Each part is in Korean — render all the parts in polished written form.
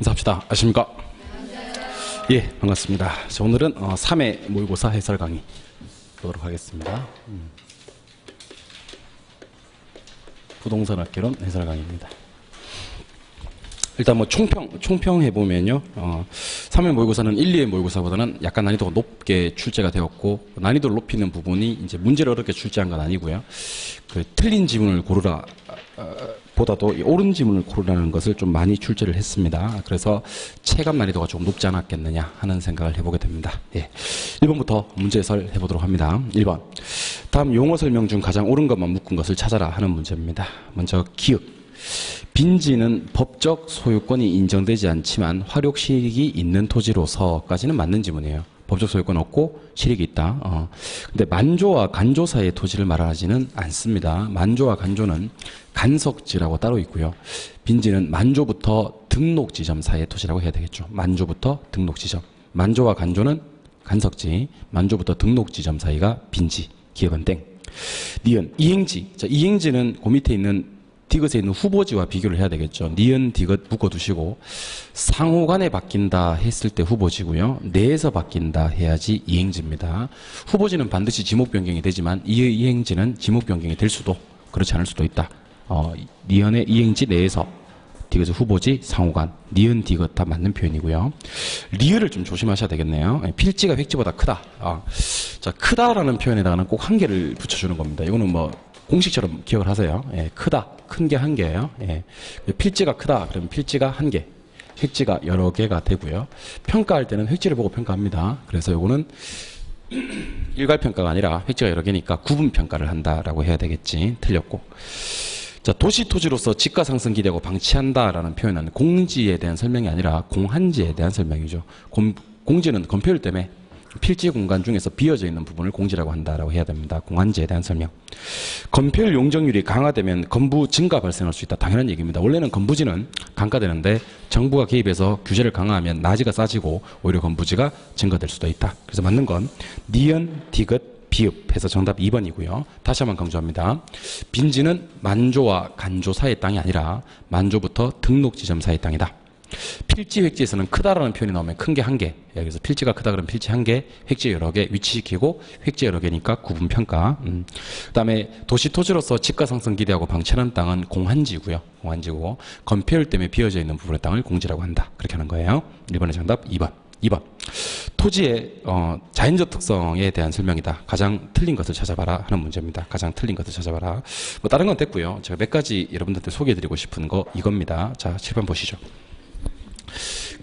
인사합시다. 아십니까? 예, 반갑습니다. 자, 오늘은 3회 모의고사 해설 강의 보도록 하겠습니다. 부동산 학개론 해설 강의입니다. 일단 뭐 총평해보면요. 3회 모의고사는 1, 2회 모의고사보다는 약간 난이도가 높게 출제가 되었고, 난이도를 높이는 부분이 이제 문제를 어렵게 출제한 건 아니고요. 그 틀린 지문을 고르라, 보다도 옳은 지문을 고르라는 것을 좀 많이 출제를 했습니다. 그래서 체감 난이도가 조금 높지 않았겠느냐 하는 생각을 해보게 됩니다. 예. 1번부터 문제 해설 해보도록 합니다. 1번. 다음 용어 설명 중 가장 옳은 것만 묶은 것을 찾아라 하는 문제입니다. 먼저 기역. 빈지는 법적 소유권이 인정되지 않지만 활용 실익이 있는 토지로서까지는 맞는 지문이에요. 법적 소유권 없고 실익이 있다. 근데 만조와 간조 사이의 토지를 말하지는 않습니다. 만조와 간조는 간석지라고 따로 있고요. 빈지는 만조부터 등록지점 사이의 토지라고 해야 되겠죠. 만조부터 등록지점. 만조와 간조는 간석지, 만조부터 등록지점 사이가 빈지, 기역은 땡. 니은, 이행지. 자, 이행지는 그 밑에 있는 디귿에 있는 후보지와 비교를 해야 되겠죠. 니은, 디귿 묶어두시고 상호간에 바뀐다 했을 때 후보지고요. 내에서 바뀐다 해야지 이행지입니다. 후보지는 반드시 지목 변경이 되지만 이행지는 지목 변경이 될 수도 그렇지 않을 수도 있다. 니은의 이행지 내에서 디귿의 후보지, 상호간, 니은, 디귿 다 맞는 표현이고요. 리을을 좀 조심하셔야 되겠네요. 필지가 획지보다 크다. 자, 크다라는 표현에다가는 꼭 한 개를 붙여주는 겁니다. 이거는 뭐 공식처럼 기억을 하세요. 예, 크다. 큰 게 한 개예요. 예. 필지가 크다. 그러면 필지가 한 개. 획지가 여러 개가 되고요. 평가할 때는 획지를 보고 평가합니다. 그래서 요거는 일괄평가가 아니라 획지가 여러 개니까 구분평가를 한다라고 해야 되겠지. 틀렸고. 자, 도시 토지로서 지가 상승 기대하고 방치한다라는 표현은 공지에 대한 설명이 아니라 공한지에 대한 설명이죠. 공지는 건폐율 때문에 필지 공간 중에서 비어져 있는 부분을 공지라고 한다라고 해야 됩니다. 공한지에 대한 설명. 건폐율 용적률이 강화되면 건부 증가 발생할 수 있다. 당연한 얘기입니다. 원래는 건부지는 강가되는데 정부가 개입해서 규제를 강화하면 나지가 싸지고 오히려 건부지가 증가될 수도 있다. 그래서 맞는 건 니은, 디귿, 비읍 해서 정답 2번이고요. 다시 한번 강조합니다. 빈지는 만조와 간조 사이의 땅이 아니라 만조부터 등록지점 사이의 땅이다. 필지 획지에서는 크다라는 표현이 나오면 큰 게 한 개. 여기서 필지가 크다 그러면 필지 한 개, 획지 여러 개 위치시키고 획지 여러 개니까 구분평가. 그다음에 도시 토지로서 지가 상승 기대하고 방치하는 땅은 공한지고요. 공한지고 건폐율 때문에 비어져 있는 부분의 땅을 공지라고 한다. 그렇게 하는 거예요. 1번의 정답 2번. 2번. 토지의 자연적 특성에 대한 설명이다. 가장 틀린 것을 찾아봐라 하는 문제입니다. 가장 틀린 것을 찾아봐라. 뭐 다른 건 됐고요. 제가 몇 가지 여러분들한테 소개해드리고 싶은 거 이겁니다. 자, 7번 보시죠.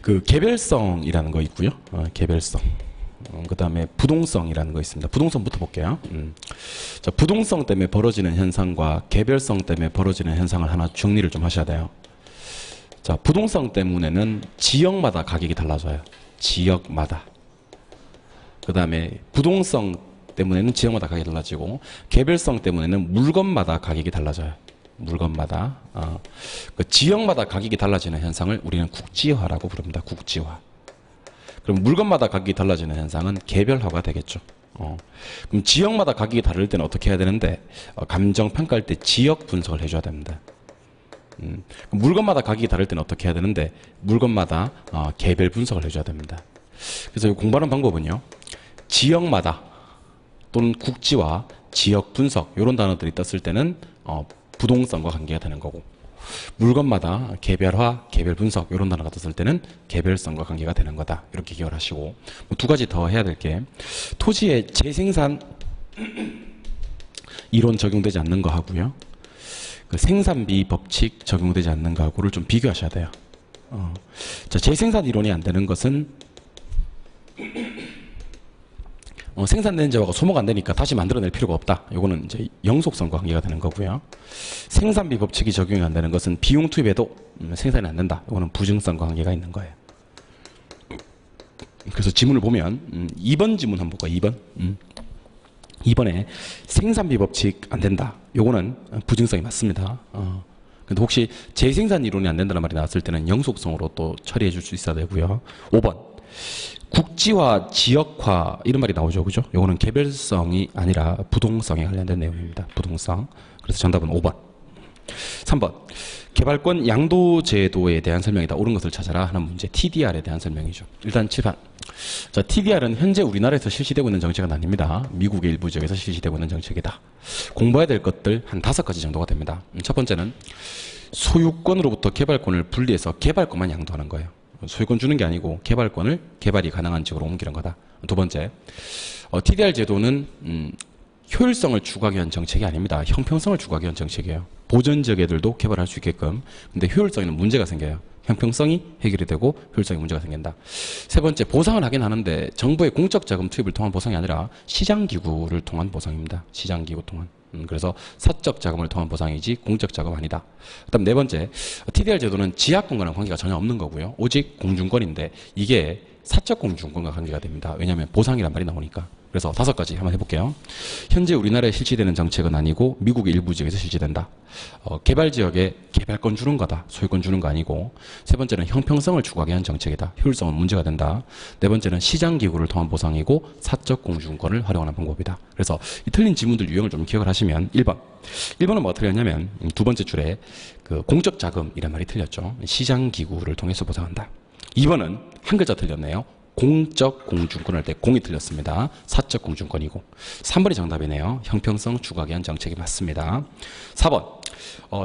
그 개별성이라는 거 있고요. 개별성. 그 다음에 부동성이라는 거 있습니다. 부동성부터 볼게요. 자, 부동성 때문에 벌어지는 현상과 개별성 때문에 벌어지는 현상을 하나 정리를 좀 하셔야 돼요. 자, 부동성 때문에는 지역마다 가격이 달라져요. 지역마다. 그 다음에 부동성 때문에는 지역마다 가격이 달라지고 개별성 때문에는 물건마다 가격이 달라져요. 물건마다. 그 지역마다 가격이 달라지는 현상을 우리는 국지화라고 부릅니다. 국지화. 그럼 물건마다 가격이 달라지는 현상은 개별화가 되겠죠. 그럼 지역마다 가격이 다를 때는 어떻게 해야 되는데 감정 평가할 때 지역 분석을 해줘야 됩니다. 물건마다 가격이 다를 때는 어떻게 해야 되는데 물건마다 개별 분석을 해줘야 됩니다. 그래서 공부하는 방법은요. 지역마다 또는 국지화, 지역 분석 이런 단어들이 떴을 때는 부동성과 관계가 되는 거고 물건마다 개별화, 개별 분석 이런 단어가 떴을 때는 개별성과 관계가 되는 거다. 이렇게 기억을 하시고 뭐 두 가지 더 해야 될 게 토지의 재생산 이론 적용되지 않는 거 하고요. 그 생산비 법칙 적용되지 않는 거하고를 좀 비교하셔야 돼요. 자, 재생산 이론이 안 되는 것은 생산된 재화가 소모가 안 되니까 다시 만들어낼 필요가 없다. 이거는 이제 영속성과 관계가 되는 거고요. 생산비 법칙이 적용이 안 되는 것은 비용 투입에도 생산이 안 된다. 이거는 부증성과 관계가 있는 거예요. 그래서 지문을 보면 2번 지문 한번 볼까요? 2번. 2번에 생산비 법칙 안 된다. 요거는 부증성이 맞습니다. 근데 혹시 재생산 이론이 안 된다는 말이 나왔을 때는 영속성으로 또 처리해 줄 수 있어야 되고요. 5번. 국지화, 지역화 이런 말이 나오죠. 그죠? 요거는 개별성이 아니라 부동성에 관련된 내용입니다. 부동성. 그래서 정답은 5번. 3번. 개발권 양도 제도에 대한 설명이다. 옳은 것을 찾아라 하는 문제. TDR에 대한 설명이죠. 일단 7번. 자, TDR은 현재 우리나라에서 실시되고 있는 정책은 아닙니다. 미국의 일부 지역에서 실시되고 있는 정책이다. 공부해야 될 것들 한 5가지 정도가 됩니다. 첫 번째는 소유권으로부터 개발권을 분리해서 개발권만 양도하는 거예요. 소유권 주는 게 아니고 개발권을 개발이 가능한 지역으로 옮기는 거다. 두 번째, TDR 제도는 효율성을 추구하기 위한 정책이 아닙니다. 형평성을 추구하기 위한 정책이에요. 보전 지역애들도 개발할 수 있게끔. 근데 효율성에는 문제가 생겨요. 형평성이 해결이 되고 효율성에 문제가 생긴다. 세 번째, 보상을 하긴 하는데 정부의 공적 자금 투입을 통한 보상이 아니라 시장기구를 통한 보상입니다. 시장기구 통한. 그래서 사적 자금을 통한 보상이지 공적 자금 아니다. 그다음 네 번째, TDR 제도는 지하권과는 관계가 전혀 없는 거고요. 오직 공중권인데 이게 사적 공중권과 관계가 됩니다. 왜냐하면 보상이란 말이 나오니까. 그래서 5가지 한번 해볼게요. 현재 우리나라에 실시되는 정책은 아니고 미국의 일부 지역에서 실시된다. 개발 지역에 개발권 주는 거다. 소유권 주는 거 아니고. 세 번째는 형평성을 추구하기 위한 정책이다. 효율성은 문제가 된다. 네 번째는 시장기구를 통한 보상이고 사적 공중권을 활용하는 방법이다. 그래서 이 틀린 지문들 유형을 좀 기억을 하시면 1번은 뭐가 틀렸냐면 두 번째 줄에 그 공적 자금이란 말이 틀렸죠. 시장기구를 통해서 보상한다. 2번은 한 글자 틀렸네요. 공적 공중권 할 때 공이 틀렸습니다. 사적 공중권이고. 3번이 정답이네요. 형평성 추구하기 위한 정책이 맞습니다. 4번.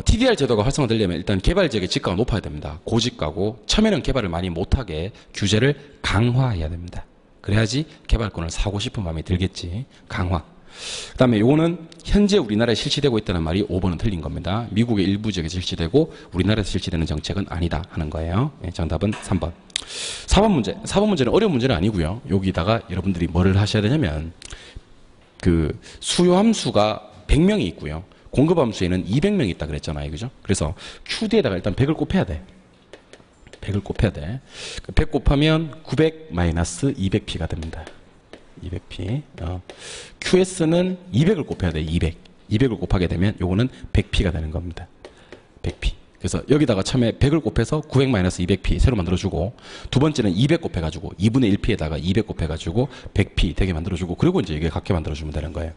TDR 제도가 활성화되려면 일단 개발 지역의 지가가 높아야 됩니다. 고지가고 처음에는 개발을 많이 못하게 규제를 강화해야 됩니다. 그래야지 개발권을 사고 싶은 마음이 들겠지. 강화. 그 다음에 요거는 현재 우리나라에 실시되고 있다는 말이 5번은 틀린 겁니다. 미국의 일부 지역에 실시되고 우리나라에서 실시되는 정책은 아니다 하는 거예요. 네, 정답은 3번. 4번 문제. 4번 문제는 어려운 문제는 아니고요. 여기다가 여러분들이 뭐를 하셔야 되냐면 그 수요 함수가 100명이 있고요. 공급 함수에는 200명이 있다 그랬잖아요. 그죠? 그래서 QD에다가 일단 100을 곱해야 돼. 100을 곱해야 돼. 100 곱하면 900-200P가 됩니다. 200P. QS는 200을 곱해야 돼. 200. 200을 곱하게 되면 요거는 100P가 되는 겁니다. 100P. 그래서 여기다가 처음에 100을 곱해서 900-200P 새로 만들어주고 두 번째는 200 곱해가지고 2분의 1P에다가 200 곱해가지고 100P 되게 만들어주고 그리고 이제 이게 같게 만들어주면 되는 거예요.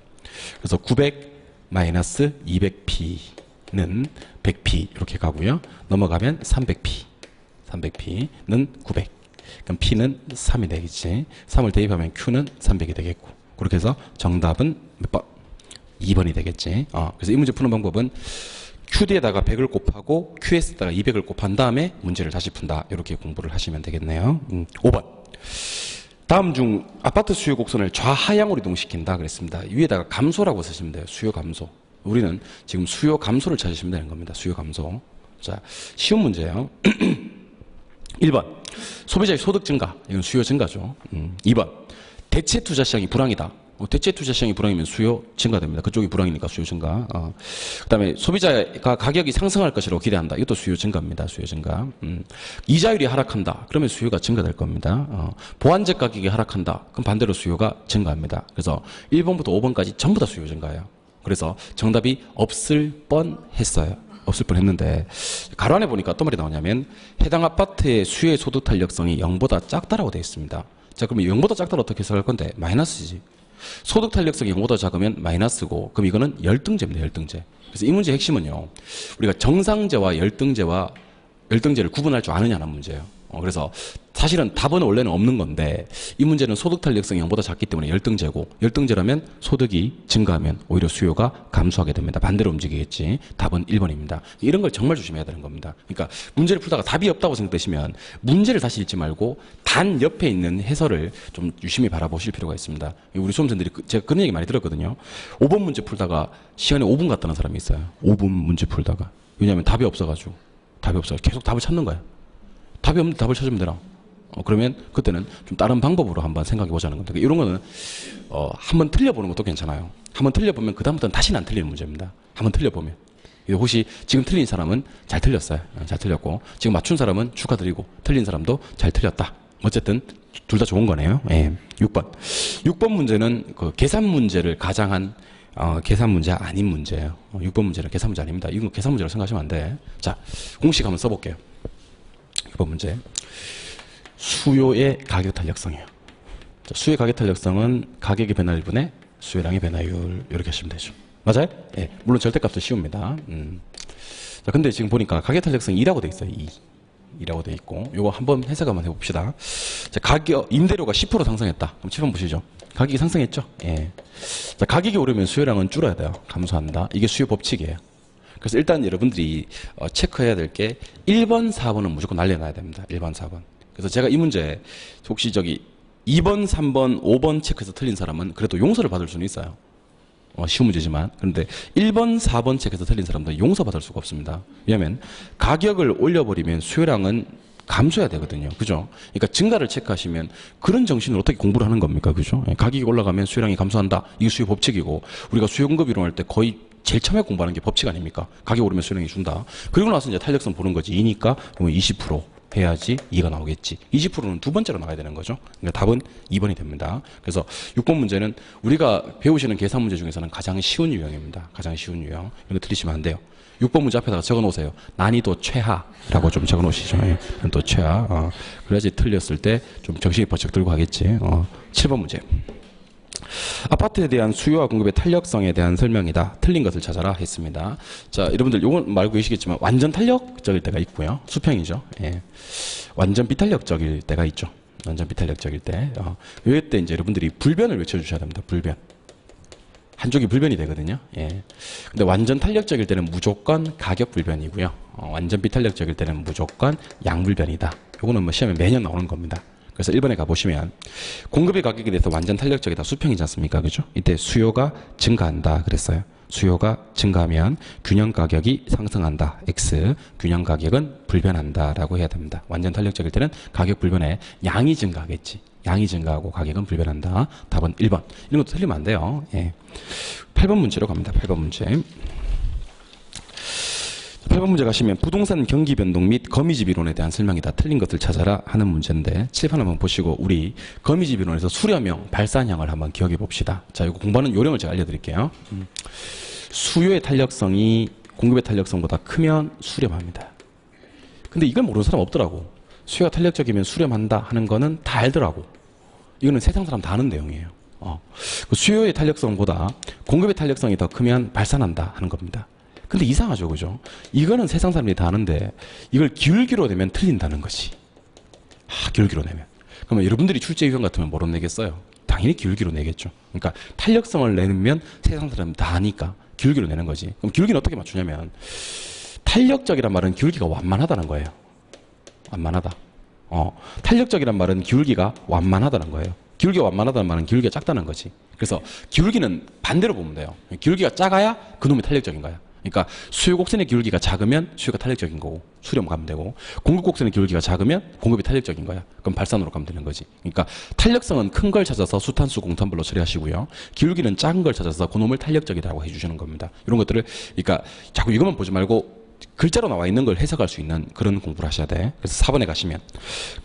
그래서 900-200P는 100P 이렇게 가고요. 넘어가면 300P. 300P는 900. 그럼 P는 3이 되겠지. 3을 대입하면 Q는 300이 되겠고. 그렇게 해서 정답은 몇 번? 2번이 되겠지. 그래서 이 문제 푸는 방법은 QD에다가 100을 곱하고 QS에다가 200을 곱한 다음에 문제를 다시 푼다. 이렇게 공부를 하시면 되겠네요. 5번. 다음 중 아파트 수요 곡선을 좌하향으로 이동시킨다 그랬습니다. 위에다가 감소라고 쓰시면 돼요. 수요 감소. 우리는 지금 수요 감소를 찾으시면 되는 겁니다. 수요 감소. 자, 쉬운 문제예요. 1번. 소비자의 소득 증가. 이건 수요 증가죠. 2번. 대체 투자 시장이 불황이다. 대체 투자 시장이 불황이면 수요 증가됩니다. 그쪽이 불황이니까 수요 증가. 그다음에 소비자가 가격이 상승할 것이라고 기대한다. 이것도 수요 증가입니다. 수요 증가. 이자율이 하락한다. 그러면 수요가 증가될 겁니다. 보완제 가격이 하락한다. 그럼 반대로 수요가 증가합니다. 그래서 1번부터 5번까지 전부 다 수요 증가예요. 그래서 정답이 없을 뻔했어요. 없을 뻔했는데 가로 안에 보니까 어떤 말이 나오냐면 해당 아파트의 수요의 소득 탄력성이 0보다 작다라고 되어 있습니다. 자, 그러면 0보다 작다를 어떻게 해석할 건데? 마이너스지. 소득 탄력성이 0보다 작으면 마이너스고 그럼 이거는 열등제입니다. 열등제. 그래서 이 문제의 핵심은요. 우리가 정상제와 열등제를 구분할 줄 아느냐는 문제예요. 그래서 사실은 답은 원래는 없는 건데 이 문제는 소득 탄력성이 0보다 작기 때문에 열등제고 열등제라면 소득이 증가하면 오히려 수요가 감소하게 됩니다. 반대로 움직이겠지. 답은 1번입니다. 이런 걸 정말 조심해야 되는 겁니다. 그러니까 문제를 풀다가 답이 없다고 생각되시면 문제를 다시 읽지 말고 단 옆에 있는 해설을 좀 유심히 바라보실 필요가 있습니다. 우리 수험생들이 제가 그런 얘기 많이 들었거든요. 5번 문제 풀다가 시간에 5분 갔다는 사람이 있어요. 5분 문제 풀다가. 왜냐하면 답이 없어가지고. 답이 없어요. 계속 답을 찾는 거예요. 답이 없는데 답을 찾으면 되나? 그러면 그때는 좀 다른 방법으로 한번 생각해 보자는 겁니다. 이런 거는 한번 틀려보는 것도 괜찮아요. 한번 틀려보면 그다음부터는 다시는 안 틀리는 문제입니다. 한번 틀려보면. 혹시 지금 틀린 사람은 잘 틀렸어요. 잘 틀렸고 지금 맞춘 사람은 축하드리고 틀린 사람도 잘 틀렸다. 어쨌든 둘 다 좋은 거네요. 예. 6번. 6번 문제는 그 계산 문제를 가장한 계산 문제 아닌 문제예요. 6번 문제는 계산 문제 아닙니다. 이건 계산 문제라고 생각하시면 안 돼. 자, 공식 한번 써볼게요. 6번 문제. 수요의 가격 탄력성이에요. 자, 수요의 가격 탄력성은 가격의 변화율분의 수요량의 변화율 이렇게 하시면 되죠. 맞아요? 예. 물론 절대값도 쉬웁니다. 자, 근데 지금 보니까 가격 탄력성이 2라고 돼 있어요. 2라고 돼 있고, 요거 한번 해석 한번 해봅시다. 자, 가격, 임대료가 10% 상승했다. 그럼 7번 보시죠. 가격이 상승했죠? 예. 자, 가격이 오르면 수요량은 줄어야 돼요. 감소한다. 이게 수요 법칙이에요. 그래서 일단 여러분들이 체크해야 될 게 1번, 4번은 무조건 날려놔야 됩니다. 1번, 4번. 그래서 제가 이 문제 혹시 2번, 3번, 5번 체크해서 틀린 사람은 그래도 용서를 받을 수는 있어요. 쉬운 문제지만. 그런데 1번, 4번 체크해서 틀린 사람들은 용서받을 수가 없습니다. 왜냐하면 가격을 올려버리면 수요량은 감소해야 되거든요. 그죠? 그러니까 증가를 체크하시면 그런 정신으로 어떻게 공부를 하는 겁니까? 그죠? 가격이 올라가면 수요량이 감소한다. 이게 수요 법칙이고, 우리가 수요 공급 이론할 때 거의 제일 처음에 공부하는 게 법칙 아닙니까? 가격 오르면 수요량이 준다. 그리고 나서 이제 탄력성 보는 거지. 2니까 20% 해야지 2가 나오겠지. 20%는 두 번째로 나와야 되는 거죠. 그러니까 답은 2번이 됩니다. 그래서 6번 문제는 우리가 배우시는 계산 문제 중에서는 가장 쉬운 유형입니다. 가장 쉬운 유형. 이거 틀리시면 안 돼요. 6번 문제 앞에다가 적어 놓으세요. 난이도 최하라고 좀 적어 놓으시죠. 또 최하. 그래야지 틀렸을 때 좀 정신이 번쩍 들고 가겠지. 7번 문제. 아파트에 대한 수요와 공급의 탄력성에 대한 설명이다. 틀린 것을 찾아라 했습니다. 자, 여러분들 요건 말고 계시겠지만 완전 탄력적일 때가 있고요. 수평이죠. 예. 완전 비탄력적일 때가 있죠. 완전 비탄력적일 때. 이때 이제 여러분들이 불변을 외쳐주셔야 됩니다. 불변. 한쪽이 불변이 되거든요. 예. 근데 완전 탄력적일 때는 무조건 가격 불변이고요. 완전 비탄력적일 때는 무조건 양불변이다. 요거는 뭐 시험에 매년 나오는 겁니다. 그래서 1번에 가보시면 공급의 가격에 대해서 완전 탄력적이다. 수평이지 않습니까? 그죠? 이때 수요가 증가한다 그랬어요. 수요가 증가하면 균형 가격이 상승한다. X. 균형 가격은 불변한다. 라고 해야 됩니다. 완전 탄력적일 때는 가격 불변에 양이 증가하겠지. 양이 증가하고 가격은 불변한다. 답은 1번. 이런 것도 틀리면 안 돼요. 예. 8번 문제로 갑니다. 8번 문제. 8번 문제 가시면 부동산 경기 변동 및 거미집 이론에 대한 설명이다. 틀린 것을 찾아라 하는 문제인데 칠판 한번 보시고 우리 거미집 이론에서 수렴형, 발산형을 한번 기억해 봅시다. 자, 이거 공부하는 요령을 제가 알려드릴게요. 수요의 탄력성이 공급의 탄력성보다 크면 수렴합니다. 근데 이걸 모르는 사람 없더라고. 수요가 탄력적이면 수렴한다 하는 거는 다 알더라고. 이거는 세상 사람 다 아는 내용이에요. 그 수요의 탄력성보다 공급의 탄력성이 더 크면 발산한다 하는 겁니다. 근데 이상하죠, 그죠? 이거는 세상 사람들이 다 아는데 이걸 기울기로 내면 틀린다는 것이. 기울기로 내면. 그러면 여러분들이 출제 유형 같으면 뭐로 내겠어요? 당연히 기울기로 내겠죠. 그러니까 탄력성을 내면 세상 사람이 다 아니까 기울기로 내는 거지. 그럼 기울기는 어떻게 맞추냐면 탄력적이란 말은 기울기가 완만하다는 거예요. 완만하다. 탄력적이란 말은 기울기가 완만하다는 거예요. 기울기가 완만하다는 말은 기울기가 작다는 거지. 그래서 기울기는 반대로 보면 돼요. 기울기가 작아야 그놈이 탄력적인 거야. 그러니까 수요 곡선의 기울기가 작으면 수요가 탄력적인 거고 수렴 가면 되고, 공급 곡선의 기울기가 작으면 공급이 탄력적인 거야. 그럼 발산으로 가면 되는 거지. 그러니까 탄력성은 큰 걸 찾아서 수탄수 공탄불로 처리하시고요. 기울기는 작은 걸 찾아서 그놈을 탄력적이라고 해주시는 겁니다. 이런 것들을 그러니까 자꾸 이것만 보지 말고 글자로 나와 있는 걸 해석할 수 있는 그런 공부를 하셔야 돼. 그래서 4번에 가시면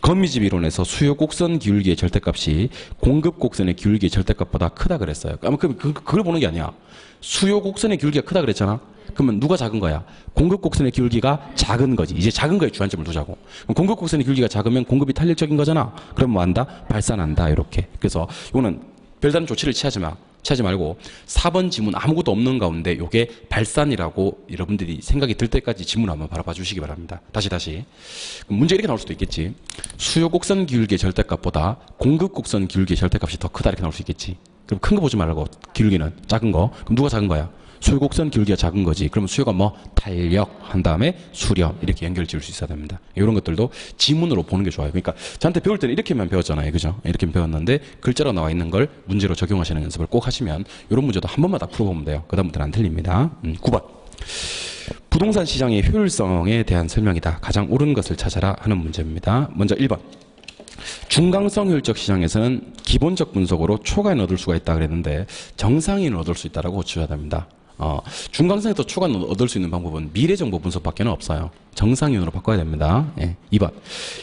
거미집 이론에서 수요 곡선 기울기의 절대값이 공급 곡선의 기울기의 절대값보다 크다 그랬어요. 아마 그걸 보는 게 아니야. 수요 곡선의 기울기가 크다 그랬잖아. 그러면 누가 작은 거야? 공급 곡선의 기울기가 작은 거지. 이제 작은 거에 주안점을 두자고. 그럼 공급 곡선의 기울기가 작으면 공급이 탄력적인 거잖아. 그럼 뭐 한다? 발산한다. 이렇게. 그래서 이거는 별다른 조치를 취하지 말고 4번 지문 아무것도 없는 가운데 요게 발산이라고 여러분들이 생각이 들 때까지 지문을 한번 바라봐 주시기 바랍니다. 다시. 문제가 이렇게 나올 수도 있겠지. 수요 곡선 기울기의 절대값보다 공급 곡선 기울기의 절대값이 더 크다 이렇게 나올 수 있겠지. 그럼 큰 거 보지 말고 기울기는 작은 거. 그럼 누가 작은 거야? 수요 곡선 기울기가 작은 거지. 그러면 수요가 뭐 탄력 한 다음에 수렴 이렇게 연결 지을 수 있어야 됩니다. 이런 것들도 지문으로 보는 게 좋아요. 그러니까 저한테 배울 때는 이렇게만 배웠잖아요. 그죠? 이렇게 배웠는데 글자로 나와 있는 걸 문제로 적용하시는 연습을 꼭 하시면 이런 문제도 한 번만 다 풀어보면 돼요. 그 다음부터는 안 틀립니다. 9번. 부동산 시장의 효율성에 대한 설명이다. 가장 옳은 것을 찾아라 하는 문제입니다. 먼저 1번. 중강성 효율적 시장에서는 기본적 분석으로 초과인을 얻을 수가 있다 그랬는데 정상인을 얻을 수 있다라고 고쳐야 됩니다. 중강성에서 초과인을 얻을 수 있는 방법은 미래정보 분석밖에 없어요. 정상인으로 바꿔야 됩니다. 2번.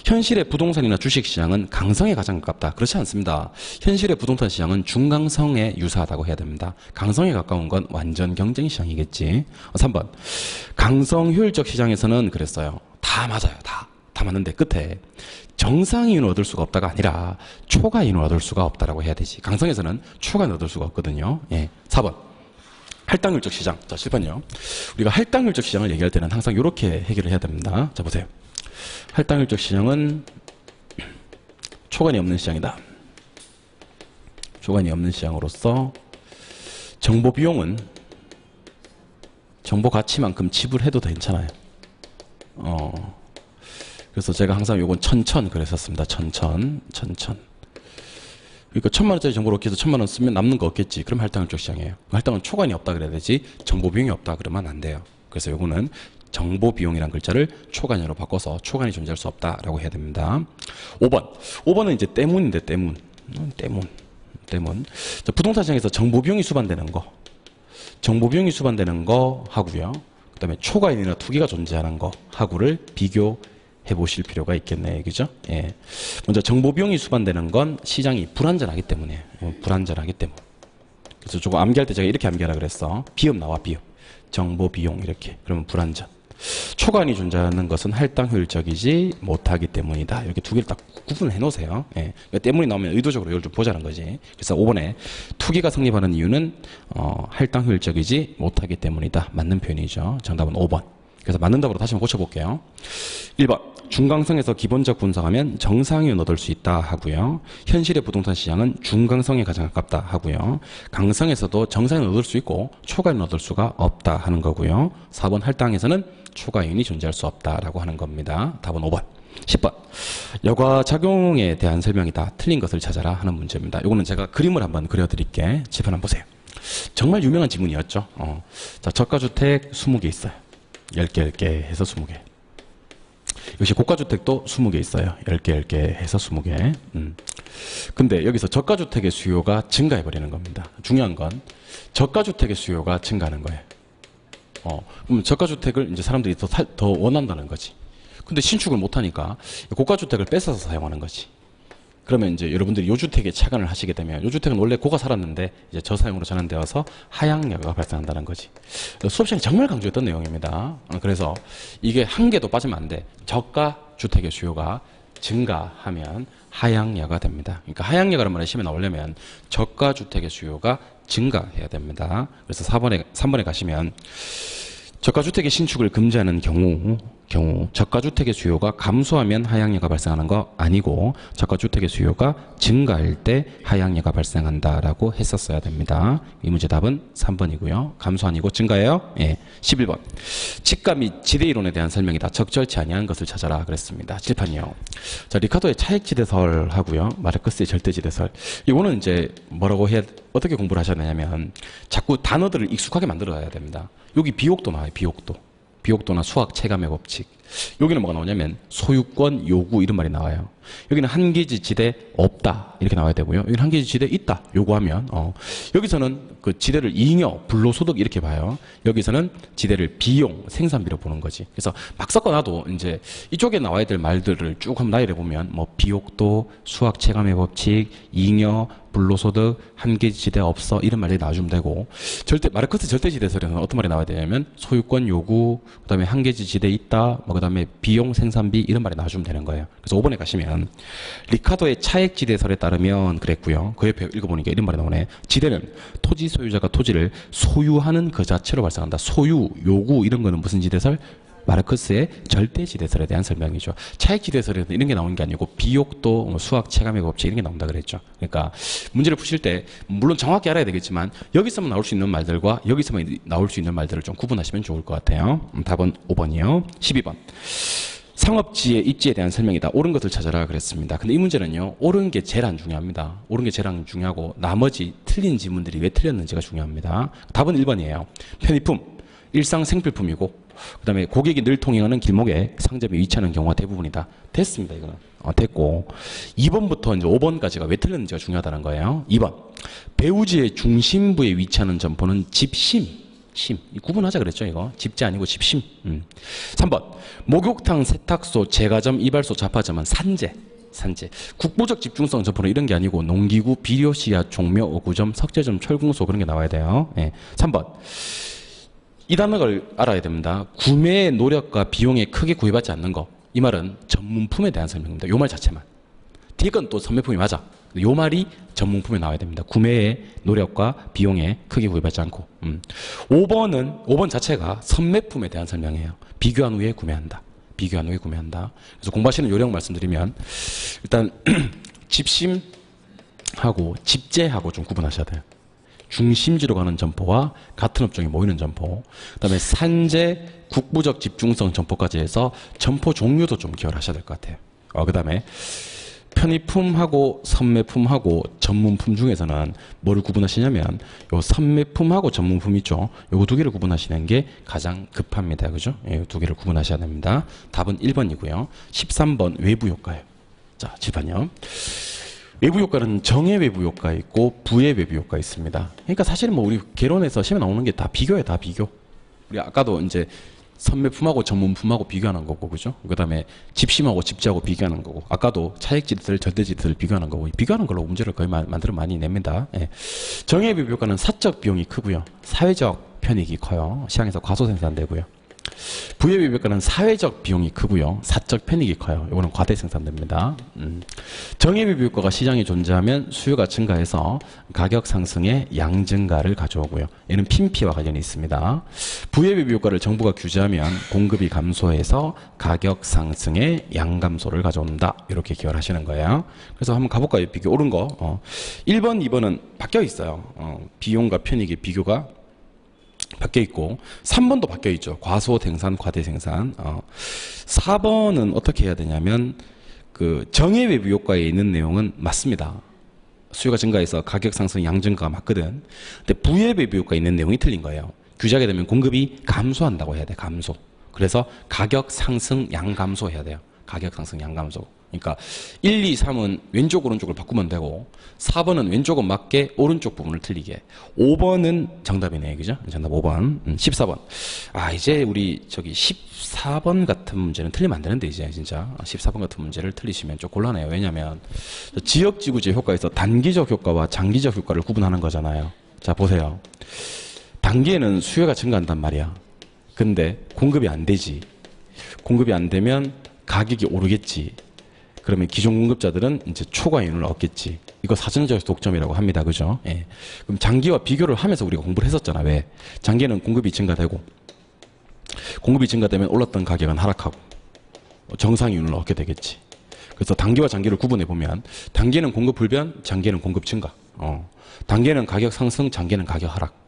현실의 부동산이나 주식시장은 강성에 가장 가깝다. 그렇지 않습니다. 현실의 부동산 시장은 중강성에 유사하다고 해야 됩니다. 강성에 가까운 건 완전 경쟁시장이겠지. 3번. 강성 효율적 시장에서는 그랬어요. 다 맞아요. 다 맞는데 끝에 정상인을 얻을 수가 없다가 아니라 초과인을 얻을 수가 없다라고 해야 되지. 강성에서는 초과인을 얻을 수가 없거든요. 4번. 할당률적 시장. 자, 실판요. 우리가 할당률적 시장을 얘기할 때는 항상 이렇게 해결을 해야 됩니다. 자, 보세요. 할당률적 시장은 초관이 없는 시장이다. 초관이 없는 시장으로서 정보 비용은 정보 가치만큼 지불해도 괜찮아요. 그래서 제가 항상 요건 천천 그랬었습니다. 천천. 그러니까 1,000만 원짜리 정보를 얻기 위해서 1,000만 원 쓰면 남는 거 없겠지. 그럼 할당률적 시장이에요. 할당은 초관이 없다 그래야 되지. 정보 비용이 없다 그러면 안 돼요. 그래서 요거는 정보 비용이란 글자를 초관으로 바꿔서 초관이 존재할 수 없다라고 해야 됩니다. 5번. 5번은 이제 때문인데 때문. 자, 부동산 시장에서 정보 비용이 수반되는 거. 정보 비용이 수반되는 거 하고요. 그다음에 초과인이나 투기가 존재하는 거 하고를 비교해 보실 필요가 있겠네요. 그죠? 예. 먼저 정보 비용이 수반되는 건 시장이 불안전하기 때문에. 불안전하기 때문에. 그래서 조금 암기할 때 제가 이렇게 암기하라 그랬어. 비읍 나와 비읍. 정보 비용 이렇게. 그러면 불안전. 초과인이 존재하는 것은 할당 효율적이지 못하기 때문이다. 이렇게 두 개를 딱 구분해 놓으세요. 예. 그러니까 때문이 나오면 의도적으로 이걸 좀 보자는 거지. 그래서 5번에 투기가 성립하는 이유는 할당 효율적이지 못하기 때문이다. 맞는 표현이죠. 정답은 5번. 그래서 맞는 답으로 다시 한번 고쳐볼게요. 1번. 중강성에서 기본적 분석하면 정상이윤 얻을 수 있다 하고요. 현실의 부동산 시장은 중강성에 가장 가깝다 하고요. 강성에서도 정상이윤 얻을 수 있고 초과이윤 얻을 수가 없다 하는 거고요. 4번 할당에서는 초과이윤이 존재할 수 없다라고 하는 겁니다. 답은 5번. 10번. 여과작용에 대한 설명이다. 틀린 것을 찾아라 하는 문제입니다. 이거는 제가 그림을 한번 그려드릴게. 칠판 한번 보세요. 정말 유명한 지문이었죠. 자, 저가주택 20개 있어요. 10개 해서 20개. 역시 고가주택도 20개 있어요. 10개 해서 20개. 근데 여기서 저가주택의 수요가 증가해버리는 겁니다. 중요한 건 저가주택의 수요가 증가하는 거예요. 그럼 저가주택을 이제 사람들이 더 원한다는 거지. 근데 신축을 못하니까 고가주택을 뺏어서 사용하는 거지. 그러면 이제 여러분들이 요주택에 착안을 하시게 되면 요주택은 원래 고가 살았는데 이제 저사용으로 전환되어서 하향여가가 발생한다는 거지. 수업 시간에 정말 강조했던 내용입니다. 그래서 이게 한 개도 빠지면 안 돼. 저가 주택의 수요가 증가하면 하향여가 됩니다. 그러니까 하향여가라는 말이 시험에 나오려면 저가 주택의 수요가 증가해야 됩니다. 그래서 3번에 가시면 저가주택의 신축을 금지하는 경우 저가주택의 수요가 감소하면 하향여가 발생하는 거 아니고 저가주택의 수요가 증가할 때 하향여가 발생한다라고 했었어야 됩니다. 이 문제 답은 3번이고요. 감소 아니고 증가예요? 예. 11번. 지가 및 지대이론에 대한 설명이다. 적절치 아니한 것을 찾아라 그랬습니다. 칠판이요. 자, 리카도의 차액지대설 하고요. 마르크스의 절대지대설. 이거는 이제 어떻게 공부를 하셔야 되냐면 자꾸 단어들을 익숙하게 만들어야 됩니다. 여기 비옥도 나와요. 비옥도나 수학 체감의 법칙. 여기는 뭐가 나오냐면 소유권 요구 이런 말이 나와요. 여기는 한기지 지대 없다 이렇게 나와야 되고요. 여기는 한기지 지대 있다 요구하면 여기서는 그 지대를 잉여 불로소득 이렇게 봐요. 여기서는 지대를 비용 생산비로 보는 거지. 그래서 막 섞어놔도 이제 이쪽에 나와야 될 말들을 쭉 한번 나열해 보면 뭐 비옥도 수학 체감의 법칙 잉여 불로소득 한기지 지대 없어 이런 말이 나와주면 되고 마르크스 절대지대설에는 어떤 말이 나와야 되냐면 소유권 요구 그다음에 한기지 지대 있다 그다음에 비용 생산비 이런 말이 나와주면 되는 거예요. 그래서 5번에 가시면 리카도의 차액지대설에 따르면 그랬고요. 그 옆에 읽어보니까 이런 말이 나오네. 지대는 토지 소유자가 토지를 소유하는 그 자체로 발생한다. 소유, 요구 이런 거는 무슨 지대설? 마르크스의 절대지대설에 대한 설명이죠. 차액지대설에는 이런 게 나오는 게 아니고 비옥도, 수학 체감의 법칙 이런 게 나온다 그랬죠. 그러니까 문제를 푸실 때 물론 정확히 알아야 되겠지만 여기서만 나올 수 있는 말들과 여기서만 나올 수 있는 말들을 좀 구분하시면 좋을 것 같아요. 답은 5번이요. 12번. 상업지의 입지에 대한 설명이다. 옳은 것을 찾아라 그랬습니다. 근데 이 문제는요. 옳은 게 제일 안 중요합니다. 옳은 게 제일 안 중요하고 나머지 틀린 지문들이 왜 틀렸는지가 중요합니다. 답은 1번이에요. 편의품, 일상 생필품이고 그 다음에 고객이 늘 통행하는 길목에 상점이 위치하는 경우가 대부분이다. 됐습니다. 이거는. 됐고 2번부터 이제 5번까지가 왜 틀렸는지가 중요하다는 거예요. 2번. 배우지의 중심부에 위치하는 점포는 집심. 구분하자 그랬죠, 이거. 집지 아니고 집심. 3번. 목욕탕, 세탁소, 제과점, 이발소, 잡화점은 산재. 국보적 집중성 점포는 이런 게 아니고 농기구, 비료, 씨앗, 종묘, 어구점, 석재점, 철궁소 그런 게 나와야 돼요. 3번. 이 단어를 알아야 됩니다. 구매의 노력과 비용에 크게 구애받지 않는 거. 이 말은 전문품에 대한 설명입니다. 이 말 자체만. 딕은 또 선매품이 맞아. 요 말이 전문품에 나와야 됩니다. 구매의 노력과 비용에 크게 구애받지 않고. 5번 자체가 선매품에 대한 설명이에요. 비교한 후에 구매한다. 비교한 후에 구매한다. 그래서 공부하시는 요령 말씀드리면 일단 집심하고 집재하고 좀 구분하셔야 돼요. 중심지로 가는 점포와 같은 업종이 모이는 점포, 그다음에 산재, 국부적 집중성 점포까지 해서 점포 종류도 좀 기억하셔야 될 것 같아요. 그다음에 편의품하고 선매품하고 전문품 중에서는 뭐를 구분하시냐면 요 선매품하고 전문품 있죠. 요 두 개를 구분하시는 게 가장 급합니다. 그죠? 요 두 개를 구분하셔야 됩니다. 답은 1번이고요. 13번 외부 효과예요. 자, 칠판요. 외부 효과는 정의 외부 효과 있고 부의 외부 효과 있습니다. 그러니까 사실은 뭐 우리 개론에서 시험에 나오는 게 다 비교예요, 다 비교. 우리 아까도 이제 선매품하고 전문품하고 비교하는 거고, 그죠? 그 다음에 집심하고 집재하고 비교하는 거고, 아까도 차액지들, 절대지들 비교하는 거고, 비교하는 걸로 문제를 거의 만들어 많이 냅니다. 예. 정의 외부 효과는 사적 비용이 크고요. 사회적 편익이 커요. 시장에서 과소 생산되고요. 부의 외부 효과는 사회적 비용이 크고요. 사적 편익이 커요. 이거는 과대 생산됩니다. 정의 외부 효과가 시장에 존재하면 수요가 증가해서 가격 상승의 양 증가를 가져오고요. 얘는 PMP와 관련이 있습니다. 부의 외부 효과를 정부가 규제하면 공급이 감소해서 가격 상승의 양 감소를 가져온다. 이렇게 기억을 하시는 거예요. 그래서 한번 가볼까요? 비교 옳은 거. 1번, 2번은 바뀌어 있어요. 비용과 편익의 비교가 바뀌어 있고 3번도 바뀌어 있죠. 과소 생산, 과대 생산. 4번은 어떻게 해야 되냐면 그 정의 외부 효과에 있는 내용은 맞습니다. 수요가 증가해서 가격 상승 양 증가가 맞거든. 근데 부의 외부 효과에 있는 내용이 틀린 거예요. 규제하게 되면 공급이 감소한다고 해야 돼. 감소. 그래서 가격 상승 양 감소 해야 돼요. 가격 상승 양 감소. 그러니까 1, 2, 3은 왼쪽 오른쪽을 바꾸면 되고 4번은 왼쪽은 맞게 오른쪽 부분을 틀리게. 5번은 정답이네. 그죠? 정답 5번. 14번. 이제 우리 저기 14번 같은 문제는 틀리면 안 되는데 이제 진짜 14번 같은 문제를 틀리시면 좀 곤란해요. 왜냐면 지역지구제 효과에서 단기적 효과와 장기적 효과를 구분하는 거잖아요. 자, 보세요. 단기에는 수요가 증가한단 말이야. 근데 공급이 안 되지. 공급이 안 되면 가격이 오르겠지. 그러면 기존 공급자들은 이제 초과이윤을 얻겠지. 이거 사전적 독점이라고 합니다. 그죠? 예. 그럼 장기와 비교를 하면서 우리가 공부를 했었잖아. 왜? 장기는 공급이 증가되고, 공급이 증가되면 올랐던 가격은 하락하고, 정상이윤을 얻게 되겠지. 그래서 단기와 장기를 구분해 보면, 단기는 공급 불변, 장기는 공급 증가. 단기는 가격 상승, 장기는 가격 하락.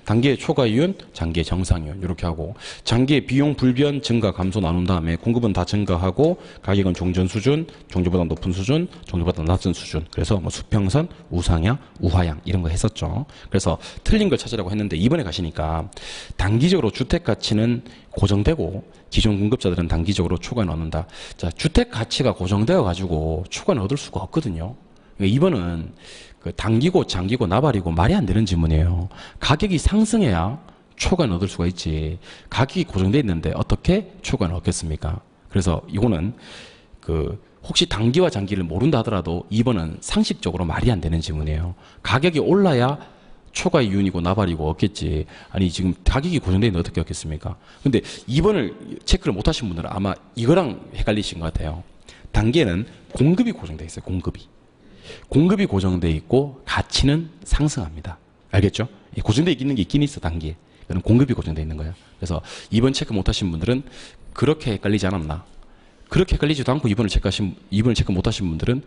단기의 초과이윤, 장기의 정상이윤 이렇게 하고 장기의 비용 불변 증가 감소 나눈 다음에 공급은 다 증가하고 가격은 종전 수준, 종전보다 높은 수준, 종전보다 낮은 수준. 그래서 뭐 수평선, 우상향, 우하향 이런 거 했었죠. 그래서 틀린 걸 찾으라고 했는데 이번에 가시니까 단기적으로 주택 가치는 고정되고 기존 공급자들은 단기적으로 초과를 얻는다. 자, 주택 가치가 고정되어 가지고 초과는 얻을 수가 없거든요. 그러니까 이번은 그 단기고 장기고 나발이고 말이 안 되는 질문이에요. 가격이 상승해야 초과는 얻을 수가 있지. 가격이 고정되어 있는데 어떻게 초과는 얻겠습니까? 그래서 이거는 그 혹시 단기와 장기를 모른다 하더라도 2번은 상식적으로 말이 안 되는 질문이에요. 가격이 올라야 초과 이윤이고 나발이고 얻겠지. 아니 지금 가격이 고정되어 있는데 어떻게 얻겠습니까? 근데 2번을 체크를 못 하신 분들은 아마 이거랑 헷갈리신 것 같아요. 단기에는 공급이 고정되어 있어요. 공급이 고정되어 있고 가치는 상승합니다. 알겠죠? 고정되어 있는 게 있긴 있어. 단기에. 이거는 공급이 고정되어 있는 거예요. 그래서 2번 체크 못하신 분들은 그렇게 헷갈리지 않았나. 그렇게 헷갈리지도 않고 2번을 체크 못하신 분들은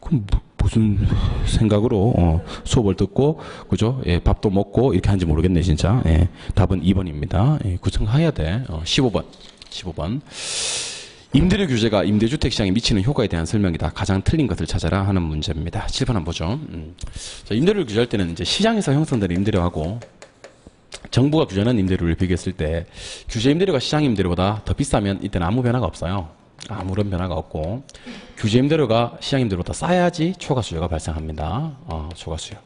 그럼 무슨 생각으로 수업을 듣고 그죠? 예, 밥도 먹고 이렇게 하는지 모르겠네 진짜. 예, 답은 2번입니다. 예, 구청해야 돼. 15번. 임대료 규제가 임대주택 시장에 미치는 효과에 대한 설명이다. 가장 틀린 것을 찾아라 하는 문제입니다. 7번 한번 보죠. 자, 임대료를 규제할 때는 이제 시장에서 형성되는 임대료하고 정부가 규제하는 임대료를 비교했을 때 규제 임대료가 시장 임대료보다 더 비싸면 이때는 아무 변화가 없어요. 아무런 변화가 없고 규제 임대료가 시장 임대료보다 싸야지 초과 수요가 발생합니다. 초과 수요.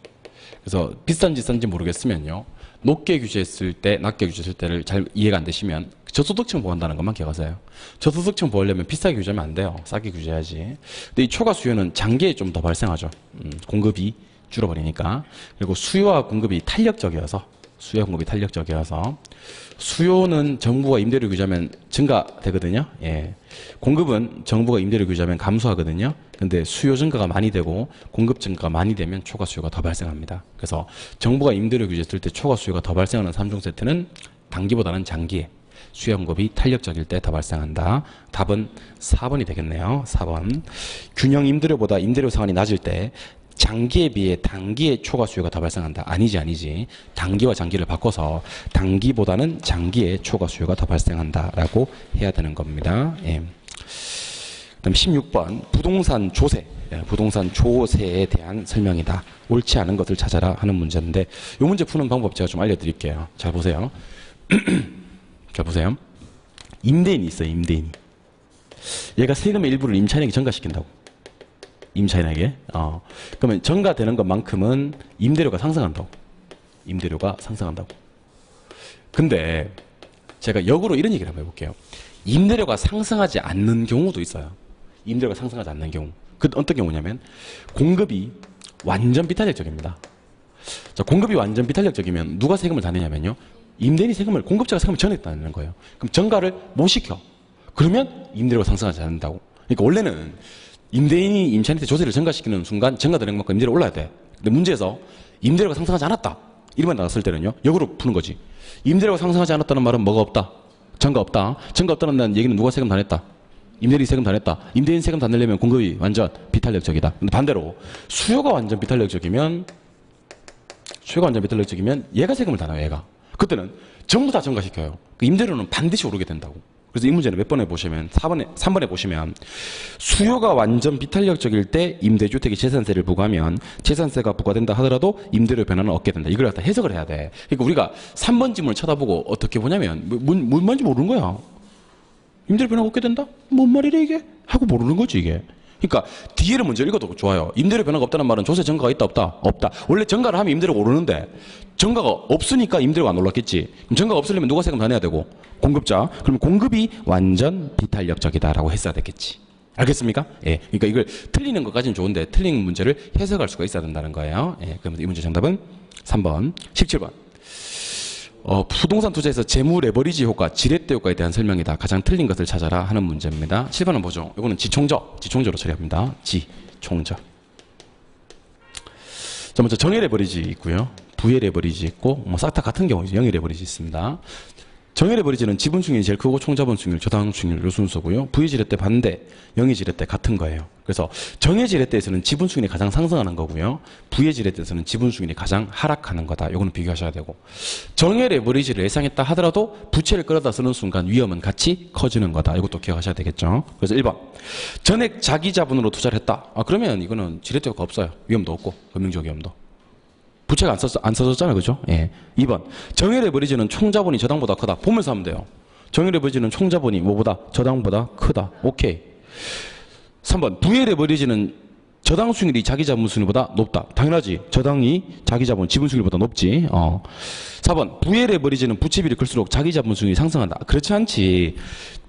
그래서 비싼지 싼지 모르겠으면요. 높게 규제했을 때, 낮게 규제했을 때를 잘 이해가 안 되시면 저소득층 보호한다는 것만 기억하세요. 저소득층 보호하려면 비싸게 규제하면 안 돼요. 싸게 규제해야지. 근데 이 초과 수요는 장기에 좀 더 발생하죠. 공급이 줄어버리니까. 그리고 수요와 공급이 탄력적이어서 수요 공급이 탄력적이어서. 수요는 정부가 임대료 규제하면 증가되거든요. 예. 공급은 정부가 임대료 규제하면 감소하거든요. 근데 수요 증가가 많이 되고 공급 증가가 많이 되면 초과 수요가 더 발생합니다. 그래서 정부가 임대료 규제 쓸 때 초과 수요가 더 발생하는 3종 세트는 단기보다는 장기에 수요 공급이 탄력적일 때 더 발생한다. 답은 4번이 되겠네요. 4번. 균형 임대료보다 임대료 상한이 낮을 때 장기에 비해 단기에 초과 수요가 더 발생한다. 아니지. 단기와 장기를 바꿔서 단기보다는 장기에 초과 수요가 더 발생한다라고 해야 되는 겁니다. 예. 그다음 16번 부동산 조세. 예, 부동산 조세에 대한 설명이다. 옳지 않은 것을 찾아라 하는 문제인데 이 문제 푸는 방법 제가 좀 알려드릴게요. 잘 보세요. 자 보세요. 임대인이 있어요. 임대인이. 얘가 세금의 일부를 임차인에게 전가시킨다고. 임차인에게. 그러면 전가되는 것만큼은 임대료가 상승한다고. 임대료가 상승한다고. 근데 제가 역으로 이런 얘기를 한번 해볼게요. 임대료가 상승하지 않는 경우도 있어요. 임대료가 상승하지 않는 경우. 그 어떤 경우냐면 공급이 완전 비탄력적입니다. 자, 공급이 완전 비탄력적이면 누가 세금을 다 내냐면요. 임대인이 세금을, 공급자가 세금을 전했다는 거예요. 그럼 전가를 못 시켜. 그러면 임대료가 상승하지 않는다고. 그러니까 원래는 임대인이 임차인한테 조세를 전가시키는 순간 전가되는 만큼 임대료가 올라야 돼. 근데 문제에서 임대료가 상승하지 않았다. 이름만 나왔을 때는요. 역으로 푸는 거지. 임대료가 상승하지 않았다는 말은 뭐가 없다? 전가 없다. 전가 없다는 얘기는 누가 세금 다 냈다? 임대인이 세금 다 냈다. 임대인 세금 다 내려면 공급이 완전 비탄력적이다. 근데 반대로 수요가 완전 비탄력적이면 얘가 세금을 다 내요. 얘가. 그때는 전부 다 전가시켜요. 그 임대료는 반드시 오르게 된다고. 그래서 이 문제는 몇 번에 보시면 3번에 보시면 수요가 완전 비탄력적일 때 임대주택에 재산세를 부과하면 재산세가 부과된다 하더라도 임대료 변화는 없게 된다. 이걸 갖다 해석을 해야 돼. 그러니까 우리가 3번 지문을 쳐다보고 어떻게 보냐면 뭔 말인지 모르는 거야. 임대료 변화가 없게 된다? 뭔 말이래 이게? 하고 모르는 거지 이게. 그러니까 뒤에를 먼저 읽어도 좋아요. 임대료 변화가 없다는 말은 조세 전가가 있다 없다? 없다. 원래 전가를 하면 임대료가 오르는데 전가가 없으니까 임대료가 안 올랐겠지. 그럼 전가가 없으려면 누가 세금 다 내야 되고? 공급자. 그러면 공급이 완전 비탄력적이다라고 했어야 됐겠지. 알겠습니까? 예. 그러니까 이걸 틀리는 것까지는 좋은데 틀린 문제를 해석할 수가 있어야 된다는 거예요. 예. 그러면 이 문제 정답은 3번. 17번. 부동산 투자에서 재무 레버리지 효과, 지렛대 효과에 대한 설명이다. 가장 틀린 것을 찾아라 하는 문제입니다. 7번은 뭐죠? 이거는 지총저로 처리합니다. 지총저. 자, 먼저 정의 레버리지 있고요. 부의 레버리지 있고, 싹 다 같은 경우죠. 영의 레버리지 있습니다. 정의 레버리지는 지분 수익률이 제일 크고 총자본 수익률, 저당 수익률 요 순서고요. 부의 지렛대 반대, 영의 지렛대 같은 거예요. 그래서 정의 지렛대에서는 지분 수익률이 가장 상승하는 거고요. 부의 지렛대에서는 지분 수익률이 가장 하락하는 거다. 요거는 비교하셔야 되고. 정의 레버리지를 예상했다 하더라도 부채를 끌어다 쓰는 순간 위험은 같이 커지는 거다. 이것도 기억하셔야 되겠죠. 그래서 1번. 전액 자기 자본으로 투자를 했다. 그러면 이거는 지렛대가 없어요. 위험도 없고, 금융적 위험도. 부채가 안 써졌잖아요. 그죠? 예. 2번. 정의 레버리지는 총자본이 저당보다 크다. 보면서 하면 돼요. 정의 레버리지는 총자본이 뭐보다? 저당보다 크다. 오케이. 3번. 부의 레버리지는 저당 수익률이 자기 자본 수익률보다 높다. 당연하지. 저당이 자기 자본, 지분 수익률보다 높지. 4번. 부의 레버리지는 부채 비율이 클수록 자기 자본 수익률이 상승한다. 그렇지 않지.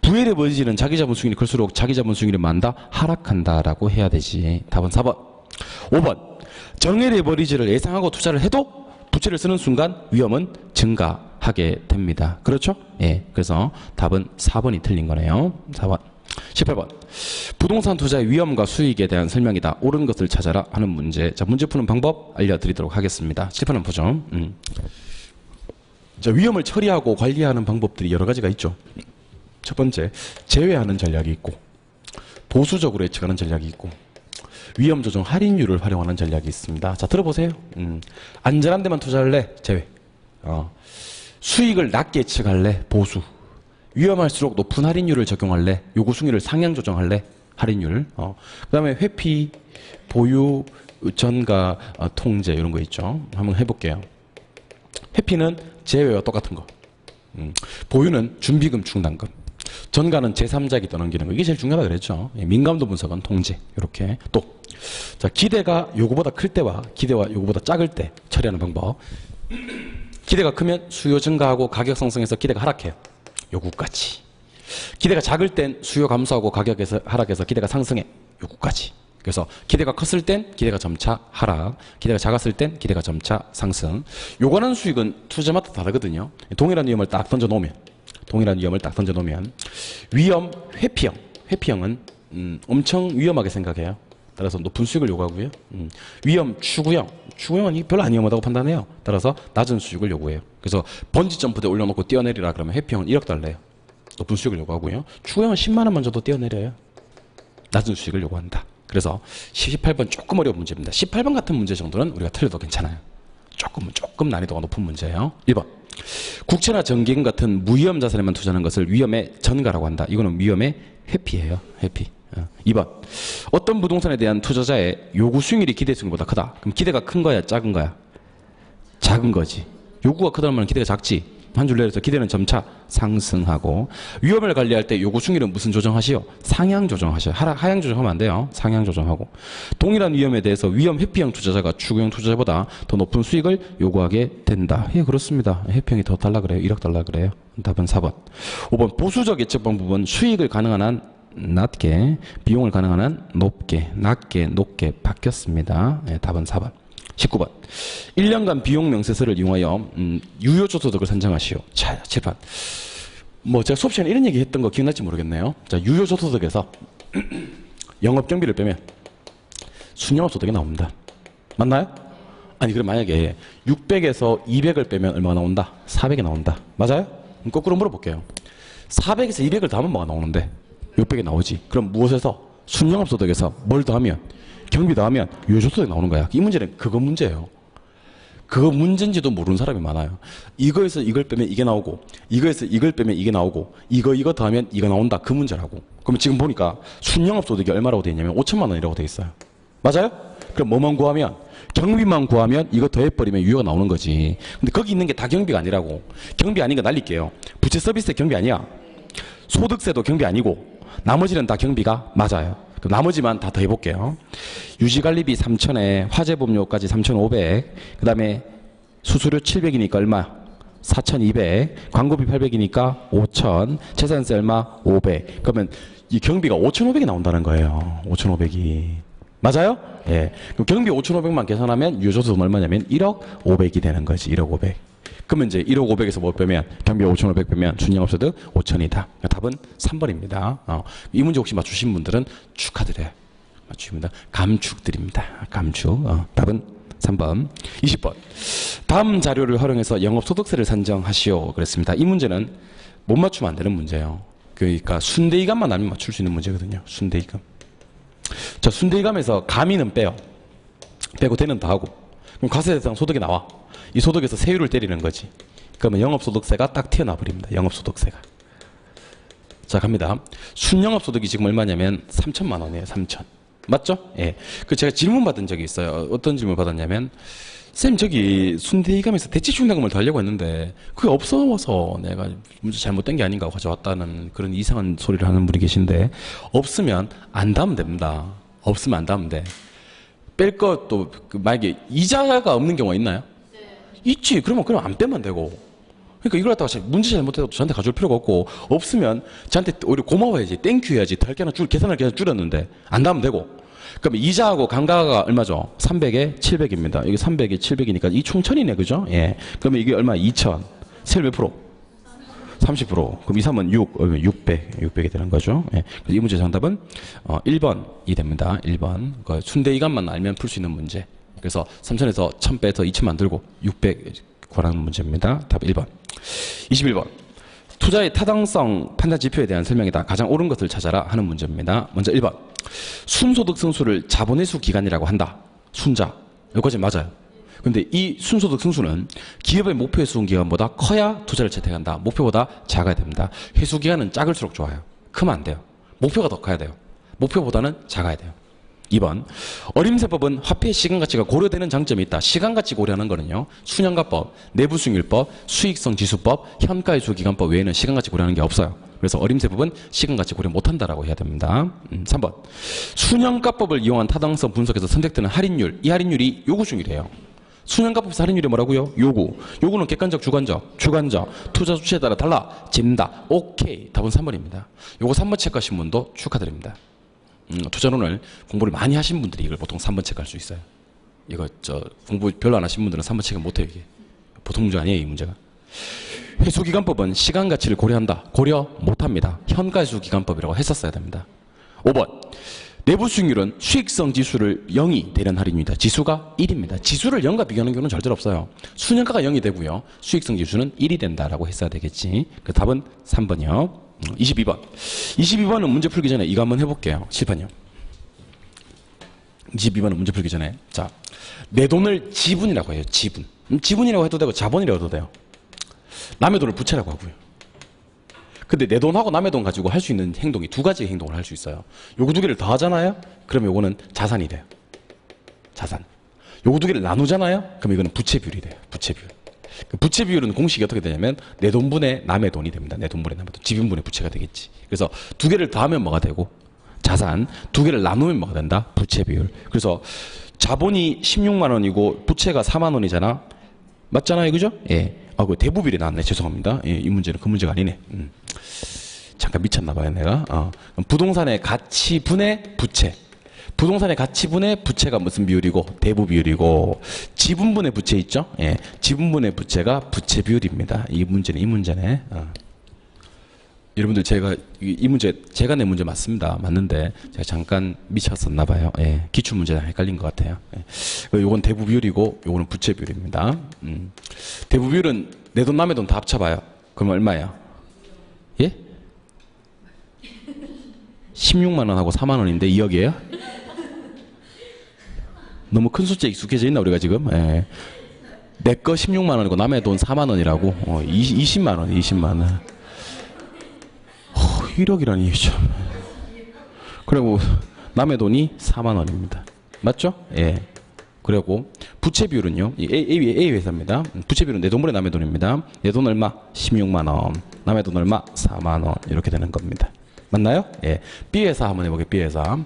부의 레버리지는 자기 자본 수익률이 클수록 자기 자본 수익률이 많다. 하락한다라고 해야 되지. 답은 4번. 5번. 정의 레버리지를 예상하고 투자를 해도 부채를 쓰는 순간 위험은 증가하게 됩니다. 그렇죠? 예. 그래서 답은 4번이 틀린 거네요. 4번. 18번. 부동산 투자의 위험과 수익에 대한 설명이다. 옳은 것을 찾아라 하는 문제. 자, 문제 푸는 방법 알려드리도록 하겠습니다. 칠판은 보죠. 자, 위험을 처리하고 관리하는 방법들이 여러 가지가 있죠. 첫 번째, 제외하는 전략이 있고, 보수적으로 예측하는 전략이 있고, 위험 조정 할인율을 활용하는 전략이 있습니다. 자, 들어보세요. 안전한 데만 투자할래? 제외. 수익을 낮게 예측할래? 보수. 위험할수록 높은 할인율을 적용할래? 요구 수익률을 상향 조정할래? 할인율. 그 다음에 회피, 보유, 전가, 통제 이런 거 있죠. 한번 해볼게요. 회피는 제외와 똑같은 거. 보유는 준비금, 충당금. 전가는 제3자에게 떠넘기는 거. 이게 제일 중요하다 그랬죠. 민감도 분석은 통제. 이렇게. 또, 자, 기대가 요구보다 클 때와 기대와 요구보다 작을 때 처리하는 방법. 기대가 크면 수요 증가하고 가격 상승해서 기대가 하락해요. 요구까지. 기대가 작을 땐 수요 감소하고 가격에서 하락해서 기대가 상승해. 요구까지. 그래서 기대가 컸을 땐 기대가 점차 하락, 기대가 작았을 땐 기대가 점차 상승. 요구하는 수익은 투자마다 다르거든요. 동일한 위험을 딱 던져놓으면, 위험 회피형은 엄청 위험하게 생각해요. 따라서 높은 수익을 요구하고요. 위험 추구형은 별로 안 위험하다고 판단해요. 따라서 낮은 수익을 요구해요. 그래서 번지 점프대 올려놓고 뛰어내리라 그러면 회피형은 1억 달러예요. 높은 수익을 요구하고요. 추구형은 10만 원만 줘도 뛰어내려요. 낮은 수익을 요구한다. 그래서 18번 조금 어려운 문제입니다. 18번 같은 문제 정도는 우리가 틀려도 괜찮아요. 조금 난이도가 높은 문제예요. 1번. 국채나 정기금 같은 무위험 자산에만 투자하는 것을 위험의 전가라고 한다. 이거는 위험의 회피예요. 회피. 2번. 어떤 부동산에 대한 투자자의 요구 수익률이 기대 수익률보다 크다. 그럼 기대가 큰 거야, 작은 거야? 작은 거지. 요구가 크다면 기대가 작지. 한 줄 내려서 기대는 점차 상승하고, 위험을 관리할 때 요구 수익률은 무슨 조정하시오? 상향 조정하셔요. 하향 조정하면 안 돼요. 상향 조정하고. 동일한 위험에 대해서 위험 회피형 투자자가 추구형 투자자보다 더 높은 수익을 요구하게 된다. 예, 그렇습니다. 회피형이 더 달라 그래요. 1억 달라 그래요. 답은 4번. 5번. 보수적 예측 방법은 수익을 가능한 한 낮게, 비용을 가능한 한 높게, 높게 바뀌었습니다. 예, 답은 4번. 19번. 1년간 비용 명세서를 이용하여 유효조소득을 산정하시오. 자, 7번. 제가 수업 시간에 이런 얘기 했던 거 기억날지 모르겠네요. 자, 유효조소득에서 영업경비를 빼면 순영업소득이 나옵니다. 맞나요? 아니, 그럼 만약에 600에서 200을 빼면 얼마가 나온다? 400이 나온다. 맞아요? 그럼 거꾸로 물어볼게요. 400에서 200을 더하면 뭐가 나오는데? 600이 나오지. 그럼 무엇에서? 순영업소득에서 뭘 더하면? 경비 더하면 유효조소득이 나오는 거야. 이 문제는 그거 문제예요. 그거 문제인지도 모르는 사람이 많아요. 이거에서 이걸 빼면 이게 나오고, 이거에서 이걸 빼면 이게 나오고, 이거 더하면 이거 나온다. 그 문제라고. 그러면 지금 보니까 순영업소득이 얼마라고 되어 있냐면 5천만 원이라고 되어 있어요. 맞아요? 그럼 뭐만 구하면? 경비만 구하면 이거 더해버리면 유효가 나오는 거지. 근데 거기 있는 게 다 경비가 아니라고. 경비 아닌 거 날릴게요. 부채 서비스세 경비 아니야. 소득세도 경비 아니고, 나머지는 다 경비가 맞아요. 그럼 나머지만 다 더해볼게요. 유지관리비 3,000에 화재보험료까지 3,500, 그 다음에 수수료 700이니까 얼마? 4,200, 광고비 800이니까 5,000, 재산세 얼마? 500. 그러면 이 경비가 5,500이 나온다는 거예요. 5,500이. 맞아요? 예. 그럼 경비 5,500만 계산하면 유효조소득은 얼마냐면 1억 500이 되는 거지. 1억 500. 그러면 이제 1억 500에서 뭐 빼면, 경비 5,500 빼면 순영업소득 5,000이다. 그러니까 답은 3번입니다. 이 문제 혹시 맞추신 분들은 축하드려요. 맞추십니다. 감축드립니다. 감축. 답은 3번. 20번. 다음 자료를 활용해서 영업소득세를 산정하시오. 그랬습니다. 이 문제는 못 맞추면 안 되는 문제예요. 그러니까 순대이감만 알면 맞출 수 있는 문제거든요. 순대이감. 자, 순대이감에서 가미는 빼요. 빼고 대는 더하고. 그럼 과세대상 소득이 나와. 이 소득에서 세율을 때리는 거지. 그러면 영업소득세가 딱 튀어나와 버립니다. 영업소득세가. 자, 갑니다. 순영업소득이 지금 얼마냐면 3천만 원이에요. 3천. 맞죠? 예. 제가 질문 받은 적이 있어요. 어떤 질문 받았냐면, 쌤, 저기 순대이감에서 대체충당금을 더 하려고 했는데 그게 없어서 내가 문제 잘못된 게 아닌가 가져왔다는 그런 이상한 소리를 하는 분이 계신데, 없으면 안 담으면 됩니다. 없으면 안 담으면 돼. 뺄 것도 만약에 이자가 없는 경우가 있나요? 있지. 그럼 안 빼면 되고. 그러니까 이걸 갖다가 문제 잘못해도 저한테 가져올 필요가 없고, 없으면 저한테 오히려 고마워야지. 땡큐 해야지. 더 하나 계산을 계속 줄였는데 안 담으면 되고. 그럼 이자하고 감가가 얼마죠? 300에 700입니다. 이게 300에 700이니까 이 총천이네, 그죠? 예. 그러면 이게 얼마? 2,000. 세율 몇 프로? 30%. 그럼 2, 3은 600이 되는 거죠. 예. 그래서 이 문제 정답은 1번이 됩니다. 1번. 순대이감만 알면 풀 수 있는 문제. 그래서 3,000에서 1,000 빼서 2,000 만들고 600 구하는 문제입니다. 답 1번. 21번. 투자의 타당성 판단 지표에 대한 설명이다. 가장 옳은 것을 찾아라 하는 문제입니다. 먼저 1번. 순소득 승수를 자본회수 기간이라고 한다. 순자. 여기까지 맞아요. 근데 이 순소득 승수는 기업의 목표 회수 기간보다 커야 투자를 채택한다. 목표보다 작아야 됩니다. 회수 기간은 작을수록 좋아요. 크면 안 돼요. 목표가 더 커야 돼요. 목표보다는 작아야 돼요. 2번. 어림세법은 화폐의 시간가치가 고려되는 장점이 있다. 시간가치 고려하는 거는요, 수년가법, 내부수익률법, 수익성지수법, 현가회수기간법 외에는 시간가치 고려하는 게 없어요. 그래서 어림세법은 시간가치 고려 못한다라고 해야 됩니다. 3번. 수년가법을 이용한 타당성 분석에서 선택되는 할인율, 이 할인율이 요구수익률이에요. 수년가법에서 할인율이 뭐라고요? 요구. 요구는 객관적, 주관적, 주관적, 투자 수치에 따라 달라진다. 오케이. 답은 3번입니다. 요거 3번 체크하신 분도 축하드립니다. 투자론을 공부를 많이 하신 분들이 이걸 보통 3번 체크할 수 있어요. 이거 공부 별로 안 하신 분들은 3번 체크 못해요. 이게 보통 문제 아니에요. 이 문제가. 회수기간법은 시간 가치를 고려한다. 고려 못합니다. 현가회수기간법이라고 했었어야 됩니다. 5번 내부 수익률은 수익성 지수를 0이 대련할인입니다. 지수가 1입니다. 지수를 0과 비교하는 경우는 절대 없어요. 수년가가 0이 되고요. 수익성 지수는 1이 된다라고 했어야 되겠지. 그 답은 3번이요. 22번. 22번은 문제 풀기 전에 이거 한번 해볼게요. 실판이요. 22번은 문제 풀기 전에. 자, 내 돈을 지분이라고 해요. 지분. 지분이라고 해도 되고 자본이라고 해도 돼요. 남의 돈을 부채라고 하고요. 근데 내 돈하고 남의 돈 가지고 할 수 있는 행동이 두 가지 행동을 할 수 있어요. 요거 두 개를 더하잖아요? 그러면 요거는 자산이 돼요. 자산. 요거 두 개를 나누잖아요? 그럼 이거는 부채 비율이 돼요. 부채 비율. 그 부채 비율은 공식이 어떻게 되냐면 내 돈분의 남의 돈이 됩니다. 내 돈분의 남의 돈. 지분분의 부채가 되겠지. 그래서 두 개를 더하면 뭐가 되고 자산. 두 개를 나누면 뭐가 된다? 부채 비율. 그래서 자본이 16만 원이고 부채가 4만 원이잖아. 맞잖아요. 그죠? 예. 그 대부비율이 나왔네. 죄송합니다. 예, 이 문제는 그 문제가 아니네. 잠깐 미쳤나봐요, 내가. 부동산의 가치분의 부채. 부동산의 가치분의 부채가 무슨 비율이고? 대부비율이고. 지분분의 부채 있죠? 예, 지분분의 부채가 부채 비율입니다. 이 문제네. 여러분들 제가 이 문제 제가 낸 문제 맞습니다. 맞는데 제가 잠깐 미쳤었나봐요. 예, 기출 문제랑 헷갈린 것 같아요. 예. 요건 대부 비율이고 요거는 부채 비율입니다. 대부 비율은 내 돈 남의 돈 다 합쳐봐요. 그럼 얼마예요? 예? 16만 원하고 4만 원인데 2억이에요? 너무 큰 숫자에 익숙해져 있나 우리가 지금? 예. 내 거 16만 원이고 남의 돈 4만 원이라고? 20만 원, 20만 원. 1억이라니 참. 그리고 남의 돈이 4만 원입니다. 맞죠? 예. 그리고 부채 비율은요. A 회사입니다. 부채 비율은 내 돈분의 남의 돈입니다. 내 돈 얼마? 16만 원. 남의 돈 얼마? 4만 원. 이렇게 되는 겁니다. 맞나요? 예. B 회사 한번 해볼게요. B 회사.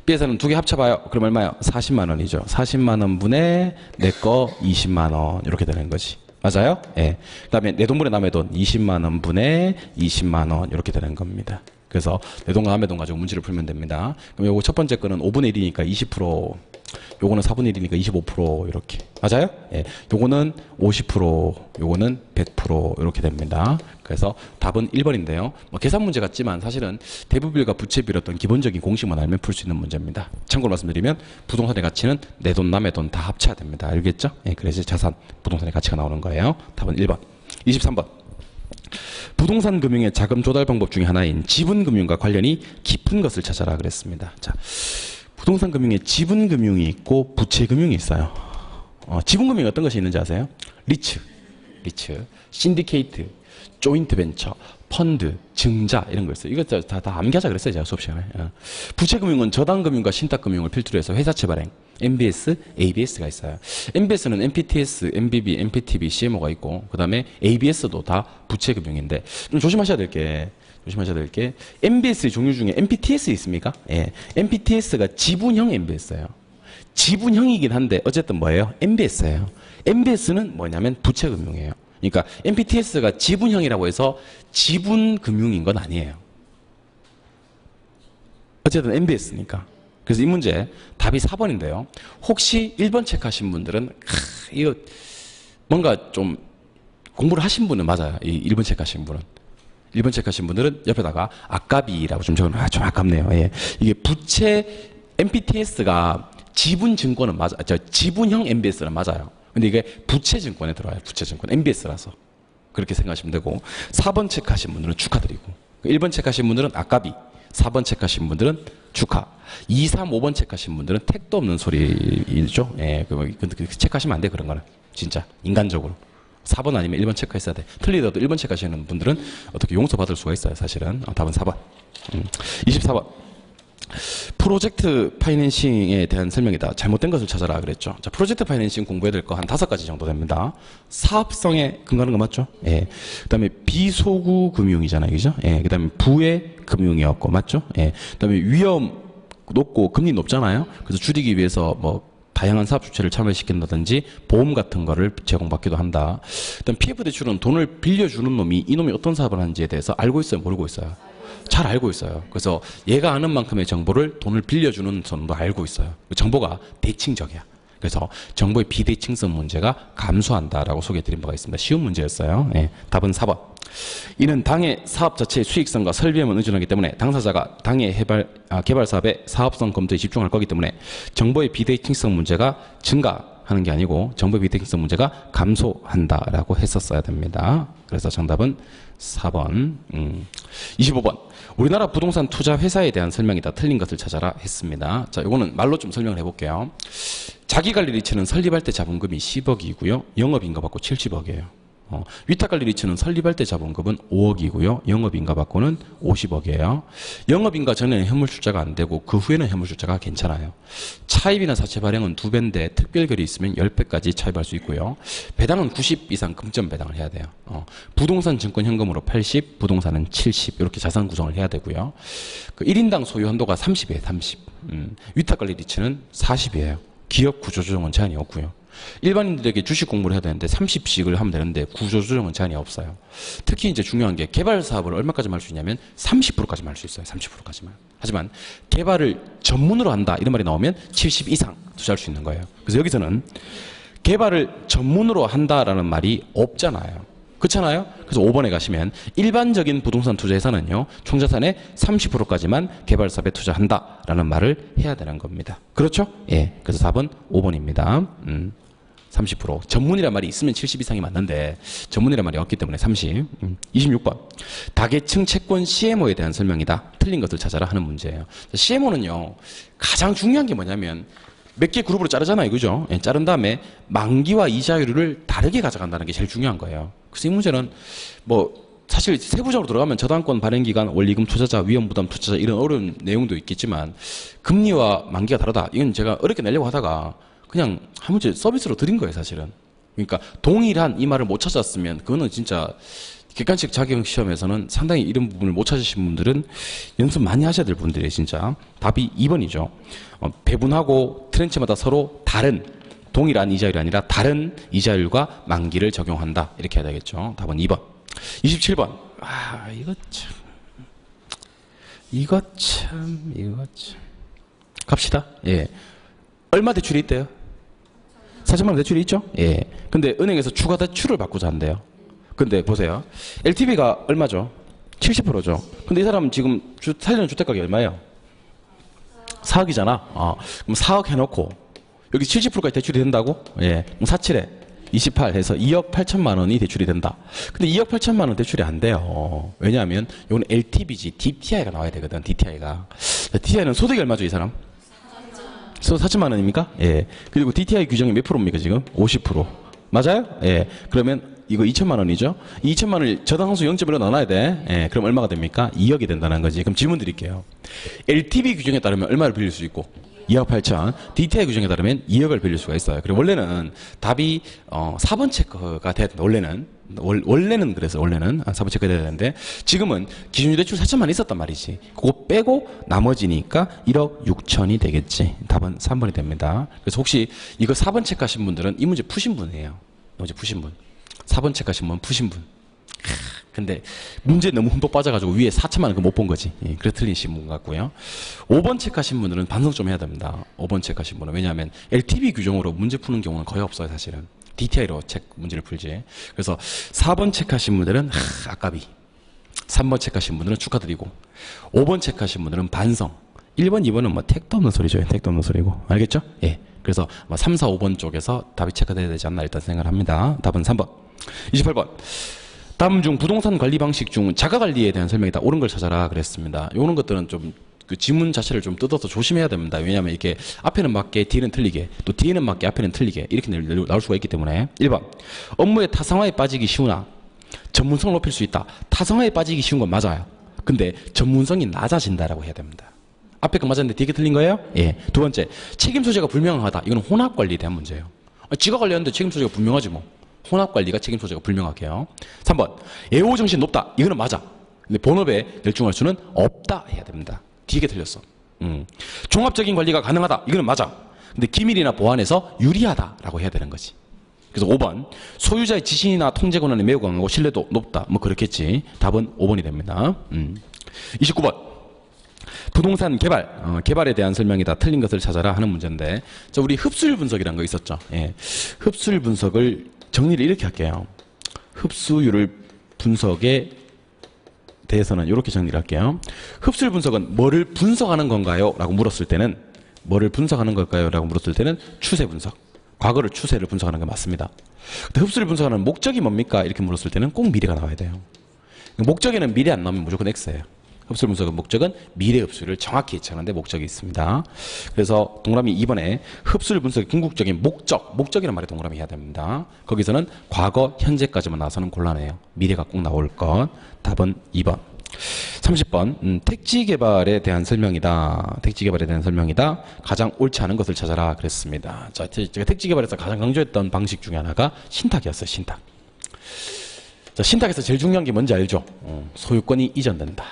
B 회사는 두 개 합쳐봐요. 그럼 얼마요? 40만 원이죠. 40만 원 분의 내 거 20만 원. 이렇게 되는 거지. 맞아요? 예. 그 다음에 내 돈분의 남의 돈 20만 원 분의 20만 원 이렇게 되는 겁니다. 그래서 내 돈과 남의 돈 가지고 문제를 풀면 됩니다. 그럼 요거 첫 번째 거는 5분의 1이니까 20%, 요거는 4분의 1이니까 25% 이렇게. 맞아요? 예. 요거는 50%, 요거는 100% 이렇게 됩니다. 그래서 답은 1번인데요. 뭐 계산 문제 같지만 사실은 대부비율과 부채비율 어떤 기본적인 공식만 알면 풀 수 있는 문제입니다. 참고로 말씀드리면 부동산의 가치는 내 돈, 남의 돈 다 합쳐야 됩니다. 알겠죠? 예. 그래서 자산, 부동산의 가치가 나오는 거예요. 답은 1번. 23번. 부동산 금융의 자금 조달 방법 중에 하나인 지분 금융과 관련이 깊은 것을 찾아라 그랬습니다. 자, 부동산 금융에 지분 금융이 있고 부채 금융이 있어요. 지분 금융이 어떤 것이 있는지 아세요? 리츠, 신디케이트, 조인트 벤처, 펀드, 증자 이런 거 있어요. 이거 다 암기하자 그랬어요. 제가 수업 시간에. 부채 금융은 저당 금융과 신탁 금융을 필두로 해서 회사채 발행, MBS, ABS가 있어요. MBS는 MPTS, MBB, MPTB, CMO가 있고 그 다음에 ABS도 다 부채 금융인데 좀 조심하셔야 될 게 MBS의 종류 중에 MPTS 있습니까? 예, MPTS가 지분형 MBS예요. 지분형이긴 한데 어쨌든 뭐예요? MBS예요. MBS는 뭐냐면 부채 금융이에요. 그러니까 MPTS가 지분형이라고 해서 지분금융인 건 아니에요. 어쨌든 MBS니까. 그래서 이 문제 답이 4번인데요. 혹시 1번 체크하신 분들은 이거 뭔가 좀 공부를 하신 분은 맞아요. 이 1번 체크하신 분은. 1번 체크하신 분들은 옆에다가 아까비라고 좀 적어놓으면 좀 아깝네요. 예. 이게 부채 MPTS가 지분증권은 맞아. 지분형 MBS는 맞아요. 근데 이게 부채증권에 들어와요. 부채증권. MBS라서. 그렇게 생각하시면 되고 4번 체크하신 분들은 축하드리고 1번 체크하신 분들은 아까비 4번 체크하신 분들은 축하 2, 3, 5번 체크하신 분들은 택도 없는 소리죠. 예, 체크하시면 안 돼 그런 거는 진짜 인간적으로 4번 아니면 1번 체크했어야 돼. 틀리더라도 1번 체크하시는 분들은 어떻게 용서받을 수가 있어요. 사실은 답은 4번 24번 프로젝트 파이낸싱에 대한 설명이다. 잘못된 것을 찾아라 그랬죠. 자, 프로젝트 파이낸싱 공부해야 될 거 한 5가지 정도 됩니다. 사업성에 근거하는 거 맞죠? 예. 그 다음에 비소구 금융이잖아요. 그죠? 예. 그 다음에 부의 금융이었고, 맞죠? 예. 그 다음에 위험 높고 금리 높잖아요. 그래서 줄이기 위해서 뭐 다양한 사업 주체를 참여시킨다든지 보험 같은 거를 제공받기도 한다. 일단 PF 대출은 돈을 빌려주는 놈이 이놈이 어떤 사업을 하는지에 대해서 알고 있어요? 모르고 있어요? 잘 알고 있어요. 그래서 얘가 아는 만큼의 정보를 돈을 빌려주는 선도 알고 있어요. 정보가 대칭적이야. 그래서 정보의 비대칭성 문제가 감소한다라고 소개해드린 바가 있습니다. 쉬운 문제였어요. 예, 답은 4번. 이는 당의 사업 자체의 수익성과 설비에만 의존하기 때문에 당사자가 당의 개발 사업의 사업성 검토에 집중할 거기 때문에 정보의 비대칭성 문제가 증가하는 게 아니고 정보의 비대칭성 문제가 감소한다라고 했었어야 됩니다. 그래서 정답은 4번. 25번. 우리나라 부동산 투자 회사에 대한 설명이다. 틀린 것을 찾아라 했습니다. 자, 이거는 말로 좀 설명을 해볼게요. 자기관리 리츠는 설립할 때 자본금이 10억이고요. 영업인가 받고 70억이에요. 위탁관리 리츠는 설립할 때 자본금은 5억이고요. 영업인가 받고는 50억이에요. 영업인가 전에는 현물출자가 안 되고 그 후에는 현물출자가 괜찮아요. 차입이나 사채 발행은 2배인데 특별결이 있으면 10배까지 차입할 수 있고요. 배당은 90 이상 금전 배당을 해야 돼요. 부동산 증권 현금으로 80, 부동산은 70 이렇게 자산 구성을 해야 되고요. 그 1인당 소유 한도가 30이에요. 30. 위탁관리 리츠는 40이에요. 기업 구조조정은 제한이 없고요. 일반인들에게 주식 공부를 해야 되는데 30씩을 하면 되는데 구조조정은 제한이 없어요. 특히 이제 중요한 게 개발 사업을 얼마까지만 할 수 있냐면 30%까지만 할 수 있어요. 30%까지만. 하지만 개발을 전문으로 한다 이런 말이 나오면 70 이상 투자할 수 있는 거예요. 그래서 여기서는 개발을 전문으로 한다라는 말이 없잖아요. 그렇잖아요? 그래서 5번에 가시면 일반적인 부동산 투자에서는요. 총자산의 30%까지만 개발 사업에 투자한다라는 말을 해야 되는 겁니다. 그렇죠? 예. 그래서 4번 5번입니다. 30%. 전문이란 말이 있으면 70 이상이 맞는데 전문이란 말이 없기 때문에 30. 26번. 다계층 채권 CMO에 대한 설명이다. 틀린 것을 찾아라 하는 문제예요. CMO는요. 가장 중요한 게 뭐냐면 몇 개 그룹으로 자르잖아요. 그죠? 예, 자른 다음에 만기와 이자율을 다르게 가져간다는 게 제일 중요한 거예요. 그래서 이 문제는 뭐 사실 세부적으로 들어가면 저당권 발행기간, 원리금 투자자, 위험부담 투자자 이런 어려운 내용도 있겠지만 금리와 만기가 다르다. 이건 제가 어렵게 내려고 하다가 그냥 한 문제 서비스로 드린 거예요. 사실은. 그러니까 동일한 이 말을 못 찾았으면 그거는 진짜 객관식 자격시험에서는 상당히 이런 부분을 못 찾으신 분들은 연습 많이 하셔야 될 분들이에요. 진짜. 답이 2번이죠. 배분하고 트렌치마다 서로 다른 동일한 이자율이 아니라 다른 이자율과 만기를 적용한다. 이렇게 해야 되겠죠. 답은 2번. 27번. 아, 이거 참. 갑시다. 예. 얼마 대출이 있대요? 4천만 원 대출이 있죠? 예. 근데 은행에서 추가 대출을 받고자 한대요. 근데 보세요. LTV가 얼마죠? 70%죠. 근데 이 사람 지금 살려는 주택가격이 얼마예요? 4억이잖아. 그럼 4억 해놓고 여기 70%까지 대출이 된다고? 예. 그럼 47에 28 해서 2억 8천만 원이 대출이 된다. 근데 2억 8천만 원 대출이 안 돼요. 왜냐하면 이건 LTV지 DTI가 나와야 되거든. DTI가. DTI는 소득이 얼마죠, 이 사람? 4천만 원입니까? 예. 그리고 DTI 규정이 몇 프로입니까, 지금? 50%. 맞아요? 예. 그러면 이거 2천만 원이죠? 2천만 원을 저당상수 0.1로 나눠야 돼. 예. 그럼 얼마가 됩니까? 2억이 된다는 거지. 그럼 질문 드릴게요. LTV 규정에 따르면 얼마를 빌릴 수 있고? 2억 8천. DTI 규정에 따르면 2억을 빌릴 수가 있어요. 그리고 원래는 답이 4번 체크가 돼야 된다. 원래는 그래서 원래는 4번 체크가 돼야 되는데 지금은 기준유 대출 4천만 있었단 말이지. 그거 빼고 나머지니까 1억 6천이 되겠지. 답은 3번이 됩니다. 그래서 혹시 이거 4번 체크하신 분들은 이 문제 푸신 분이에요. 문제 푸신 분. 4번 체크하신 분 푸신 분. 근데 문제 너무 흠뻑 빠져가지고 위에 4천만 원 못 본 거지. 예, 그래 틀리신 분 같고요. 5번 체크하신 분들은 반성 좀 해야 됩니다. 5번 체크하신 분은. 왜냐하면 LTV 규정으로 문제 푸는 경우는 거의 없어요. 사실은. DTI로 문제를 풀지. 그래서 4번 체크하신 분들은 아깝이. 3번 체크하신 분들은 축하드리고 5번 체크하신 분들은 반성. 1번, 2번은 뭐 택도 없는 소리죠. 택도 없는 소리고. 알겠죠? 예. 그래서 3, 4, 5번 쪽에서 답이 체크돼야 되지 않나 일단 생각을 합니다. 답은 3번. 28번. 다음 중 부동산 관리 방식 중 자가관리에 대한 설명이다. 옳은 걸 찾아라 그랬습니다. 이런 것들은 좀 그 지문 자체를 좀 뜯어서 조심해야 됩니다. 왜냐하면 이게 앞에는 맞게 뒤에는 틀리게 또 뒤에는 맞게 앞에는 틀리게 이렇게 나올 수가 있기 때문에 1번. 업무의 타성화에 빠지기 쉬우나 전문성을 높일 수 있다. 타성화에 빠지기 쉬운 건 맞아요. 근데 전문성이 낮아진다라고 해야 됩니다. 앞에 거 맞았는데 뒤에 틀린 거예요? 예. 두 번째. 책임 소재가 불명하다. 이건 혼합관리에 대한 문제예요. 지가 관리하는데 책임 소재가 분명하지 뭐. 혼합관리가 책임 소재가 불명하게요. 3번. 애호정신 높다. 이거는 맞아. 근데 본업에 열중할 수는 없다 해야 됩니다. 뒤에 틀렸어. 종합적인 관리가 가능하다. 이거는 맞아. 근데 기밀이나 보안에서 유리하다라고 해야 되는 거지. 그래서 5번. 소유자의 지신이나 통제 권한이 매우 강하고 신뢰도 높다. 뭐 그렇겠지. 답은 5번이 됩니다. 29번. 부동산 개발, 개발에 대한 설명이다. 틀린 것을 찾아라 하는 문제인데, 자, 우리 흡수율 분석이라는 거 있었죠. 예. 흡수율 분석을 정리를 이렇게 할게요. 흡수율을 분석에 대해서는 이렇게 정리를 할게요. 흡수율 분석은 뭐를 분석하는 건가요? 라고 물었을 때는, 뭐를 분석하는 걸까요? 라고 물었을 때는 추세 분석. 과거를 추세를 분석하는 게 맞습니다. 근데 흡수율 분석하는 목적이 뭡니까? 이렇게 물었을 때는 꼭 미래가 나와야 돼요. 목적에는 미래 안 나오면 무조건 X예요. 흡수율 분석의 목적은 미래 흡수율을 정확히 예측하는 데 목적이 있습니다. 그래서 동그라미 2번에 흡수율 분석의 궁극적인 목적이라는 말에 동그라미 해야 됩니다. 거기서는 과거, 현재까지만 나와서는 곤란해요. 미래가 꼭 나올 것. 답은 2번. 30번. 택지 개발에 대한 설명이다. 택지 개발에 대한 설명이다. 가장 옳지 않은 것을 찾아라. 그랬습니다. 자, 제가 택지 개발에서 가장 강조했던 방식 중에 하나가 신탁이었어요. 신탁. 자, 신탁에서 제일 중요한 게 뭔지 알죠? 소유권이 이전된다.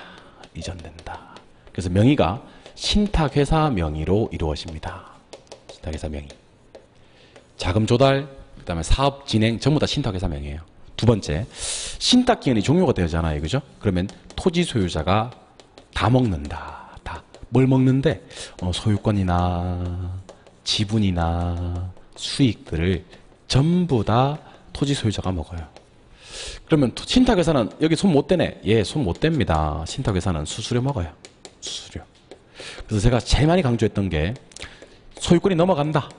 이전된다. 그래서 명의가 신탁회사 명의로 이루어집니다. 신탁회사 명의. 자금 조달, 그 다음에 사업 진행 전부 다 신탁회사 명의예요. 두 번째, 신탁 기간이 종료가 되잖아요. 그죠? 그러면 토지 소유자가 다 먹는다. 다. 뭘 먹는데? 소유권이나 지분이나 수익들을 전부 다 토지 소유자가 먹어요. 그러면 신탁회사는 여기 손 못 대네. 예, 손 못 댑니다. 신탁회사는 수수료 먹어요. 수수료. 그래서 제가 제일 많이 강조했던 게 소유권이 넘어간다.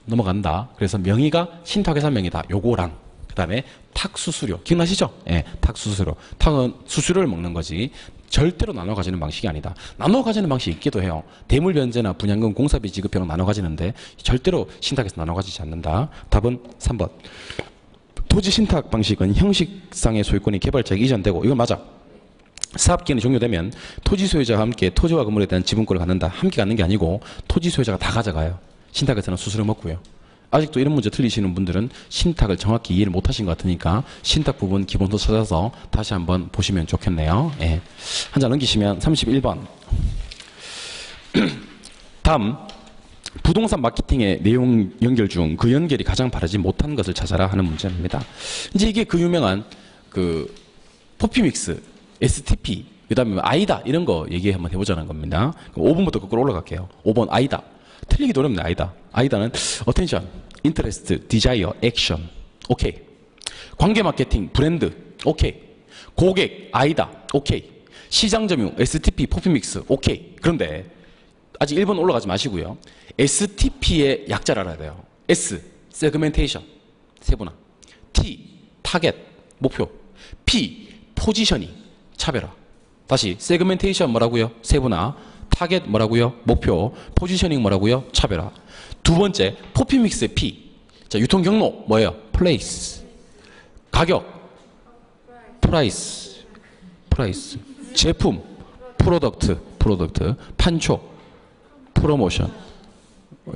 넘어간다. 그래서 명의가 신탁회사 명의다. 요거랑 그 다음에 탁수수료. 기억나시죠? 예, 탁수수료. 탁은 수수료를 먹는 거지 절대로 나눠 가지는 방식이 아니다. 나눠 가지는 방식이 있기도 해요. 대물변제나 분양금 공사비 지급형은 나눠 가지는데 절대로 신탁에서 나눠 가지지 않는다. 답은 3번. 토지 신탁 방식은 형식상의 소유권이 개발자에게 이전되고, 이건 맞아. 사업기간이 종료되면 토지 소유자와 함께 토지와 건물에 대한 지분권을 갖는다. 함께 갖는 게 아니고 토지 소유자가 다 가져가요. 신탁에서는 수수료 먹고요. 아직도 이런 문제 틀리시는 분들은 신탁을 정확히 이해를 못하신 것 같으니까 신탁 부분 기본도 찾아서 다시 한번 보시면 좋겠네요. 예. 한 장 넘기시면 31번. 다음. 부동산 마케팅의 내용 연결 중 그 연결이 가장 바르지 못한 것을 찾아라 하는 문제입니다. 이제 이게 그 유명한 그 포피믹스, STP, 그 다음에 아이다 이런 거 얘기 한번 해보자는 겁니다. 5번부터 거꾸로 올라갈게요. 5번 아이다. 틀리기도 어렵네. 아이다. 아이다는 attention, interest, desire, action. 오케이. 관계 마케팅, 브랜드. 오케이. 고객, 아이다. 오케이. 시장 점유, STP, 포피믹스. 오케이. 그런데 아직 1번 올라가지 마시고요. STP의 약자를 알아야 돼요. S, segmentation, 세분화. T, 타겟, 목표. P, 포지셔닝, 차별화. 다시 segmentation 뭐라고요? 세분화. 타겟 뭐라고요? 목표. 포지셔닝 뭐라고요? 차별화. 두 번째, 포피믹스의 P. 자, 유통 경로 뭐예요? place. 가격, price. 제품, product. 판촉, 프로모션.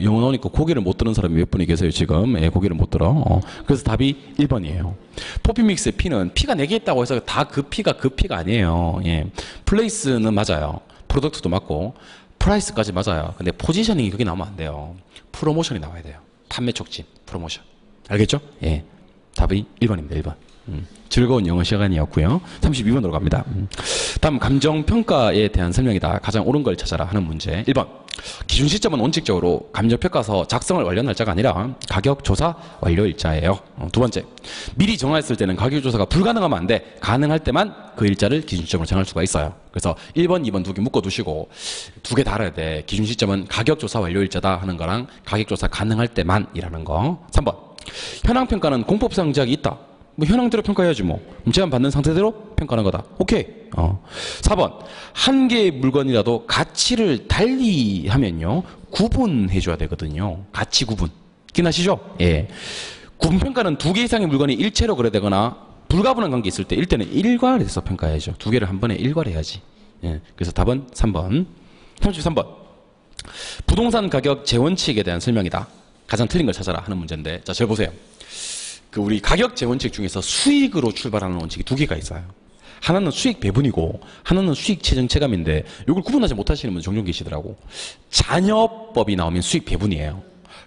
영어 나오니까 고개를 못 드는 사람이 몇 분이 계세요 지금. 예, 고개를 못 들어. 그래서 답이 1번이에요. 포피믹스의 P는 P가 4개 있다고 해서 다 그 P가 아니에요. 예. 플레이스는 맞아요. 프로덕트도 맞고 프라이스까지 맞아요. 근데 포지셔닝이 그게 나오면 안 돼요. 프로모션이 나와야 돼요. 판매 촉진, 프로모션. 알겠죠? 예. 답이 1번입니다. 1번. 즐거운 영어 시간이었고요. 32번으로 갑니다. 다음 감정평가에 대한 설명이다. 가장 옳은 걸 찾아라 하는 문제. 1번. 기준 시점은 원칙적으로 감정평가서 작성을 완료 날짜가 아니라 가격조사 완료일자예요. 두 번째. 미리 정했을 때는 가격조사가 불가능하면 안 돼. 가능할 때만 그 일자를 기준 시점으로 정할 수가 있어요. 그래서 1번, 2번 두 개 묶어두시고 두 개 달아야 돼. 기준 시점은 가격조사 완료일자다 하는 거랑 가격조사 가능할 때만이라는 거. 3번. 현황평가는 공법상 제약이 있다. 뭐 현황대로 평가해야지 뭐. 제한 받는 상태대로 평가하는 거다. 오케이. 4번. 한 개의 물건이라도 가치를 달리 하면요. 구분해 줘야 되거든요. 가치 구분. 기억나시죠? 예. 구분평가는 두 개 이상의 물건이 일체로 거래되거나 불가분한 관계 있을 때 일때는 일괄해서 평가해야죠. 두 개를 한 번에 일괄해야지. 예. 그래서 답은 3번. 33번. 부동산 가격 재원칙에 대한 설명이다. 가장 틀린 걸 찾아라 하는 문제인데, 자, 저 보세요. 그 우리 가격 재원칙 중에서 수익으로 출발하는 원칙이 두 개가 있어요. 하나는 수익 배분이고 하나는 수익 체증 체감인데 이걸 구분하지 못하시는 분 종종 계시더라고. 잔여법이 나오면 수익 배분이에요.